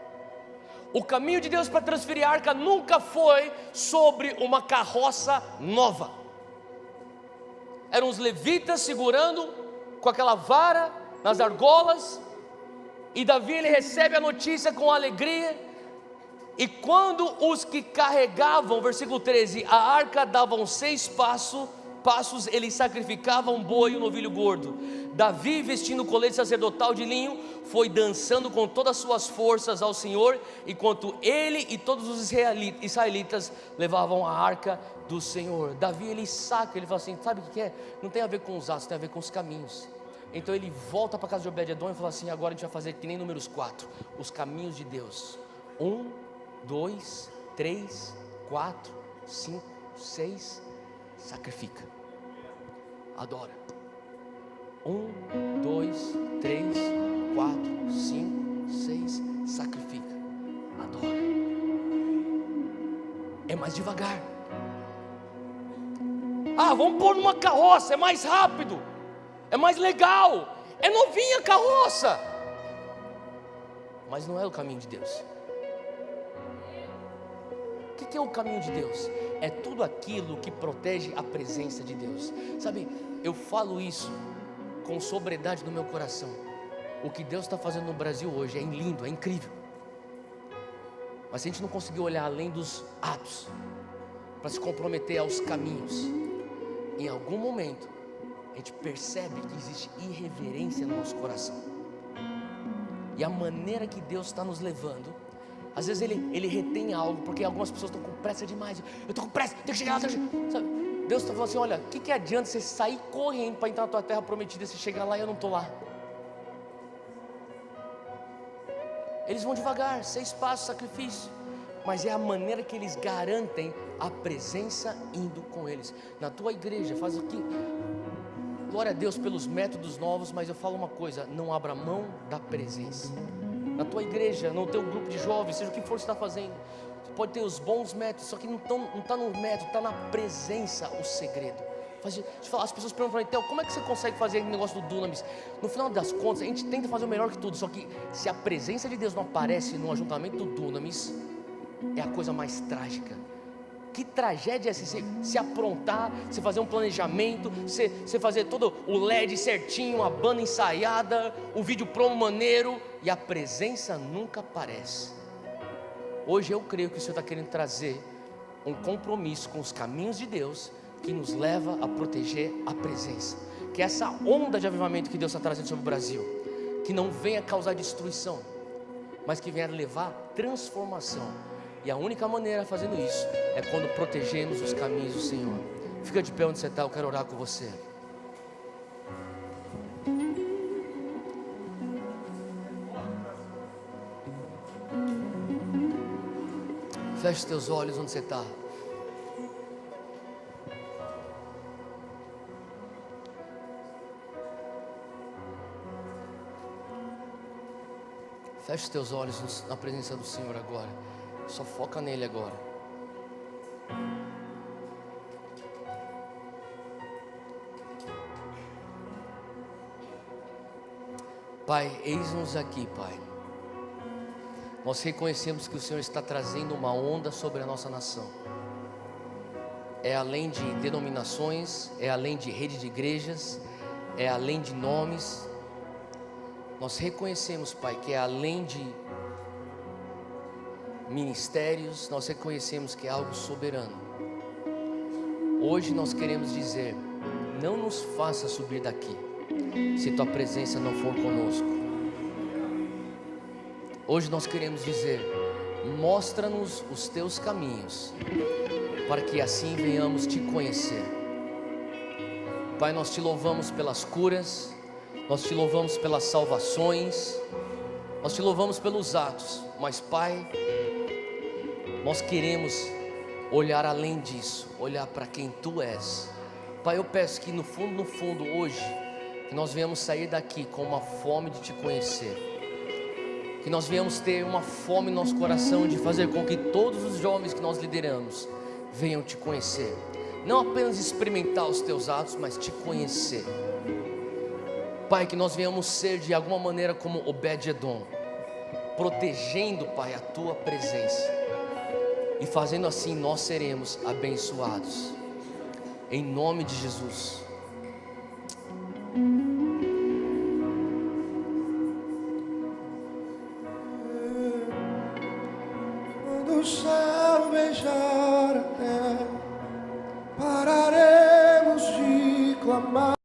O caminho de Deus para transferir a arca nunca foi sobre uma carroça nova. Eram os levitas segurando com aquela vara nas argolas, e Davi ele recebe a notícia com alegria. E quando os que carregavam, versículo 13, a arca davam 6 passos passos ele sacrificava um boi e um novilho gordo. Davi, vestindo o colete sacerdotal de linho, foi dançando com todas as suas forças ao Senhor, enquanto ele e todos os israelitas levavam a arca do Senhor. Davi, ele saca, ele fala assim, sabe o que é? Não tem a ver com os atos, tem a ver com os caminhos. Então ele volta para a casa de Obed-edom e fala assim, agora a gente vai fazer que nem números 4, os caminhos de Deus. 1, 2, 3, 4, 5, 6, sacrifica, adora. 1, 2, 3, 4, 5, 6, sacrifica, adora. É mais devagar. Ah, vamos pôr numa carroça, é mais rápido, é mais legal, é novinha a carroça. Mas não é o caminho de Deus. O que é o caminho de Deus? É tudo aquilo que protege a presença de Deus. Sabe, eu falo isso com sobriedade no meu coração. O que Deus está fazendo no Brasil hoje é lindo, é incrível. Mas se a gente não conseguir olhar além dos atos, para se comprometer aos caminhos, em algum momento a gente percebe que existe irreverência no nosso coração. E a maneira que Deus está nos levando, às vezes ele retém algo, porque algumas pessoas estão com pressa demais. Eu estou com pressa, tenho que chegar lá, sabe? Deus está falando assim, olha, o que adianta você sair correndo para entrar na tua terra prometida, se chegar lá e eu não estou lá? Eles vão devagar, 6 passos, sacrifício, mas é a maneira que eles garantem a presença indo com eles. Na tua igreja, faz o que? Glória a Deus pelos métodos novos, mas eu falo uma coisa, não abra mão da presença. Na tua igreja, no teu grupo de jovens, seja o que for você está fazendo, você pode ter os bons métodos, só que não está no método, está na presença o segredo. Deixa eu falar, as pessoas perguntam para mim, Theo, como é que você consegue fazer aquele negócio do Dunamis? No final das contas, a gente tenta fazer o melhor que tudo, só que se a presença de Deus não aparece no ajuntamento do Dunamis, é a coisa mais trágica. Que tragédia é se aprontar, você fazer um planejamento, você fazer todo o LED certinho, a banda ensaiada, o vídeo promo maneiro, e a presença nunca aparece. Hoje eu creio que o Senhor está querendo trazer um compromisso com os caminhos de Deus, que nos leva a proteger a presença. Que essa onda de avivamento que Deus está trazendo sobre o Brasil, que não venha causar destruição, mas que venha levar transformação. E a única maneira fazendo isso é quando protegemos os caminhos do Senhor. Fica de pé onde você está, eu quero orar com você. Feche os teus olhos onde você está. Feche os teus olhos na presença do Senhor agora. Só foca nele agora. Pai, eis-nos aqui, Pai. Nós reconhecemos que o Senhor está trazendo uma onda sobre a nossa nação. É além de denominações, é além de rede de igrejas, é além de nomes. Nós reconhecemos, Pai, que é além de ministérios, nós reconhecemos que é algo soberano. Hoje nós queremos dizer, não nos faça subir daqui, se tua presença não for conosco. Hoje nós queremos dizer, mostra-nos os teus caminhos, para que assim venhamos te conhecer. Pai, nós te louvamos pelas curas, nós te louvamos pelas salvações, nós te louvamos pelos atos, mas Pai, nós queremos olhar além disso, olhar para quem Tu és. Pai, eu peço que no fundo hoje, que nós venhamos sair daqui com uma fome de Te conhecer, que nós venhamos ter uma fome no nosso coração de fazer com que todos os jovens que nós lideramos venham Te conhecer, não apenas experimentar os Teus atos, mas Te conhecer. Pai, que nós venhamos ser de alguma maneira como Obed-edom, protegendo, Pai, a Tua presença. E fazendo assim nós seremos abençoados. Em nome de Jesus. Quando o céu beijar a terra, pararemos de amar.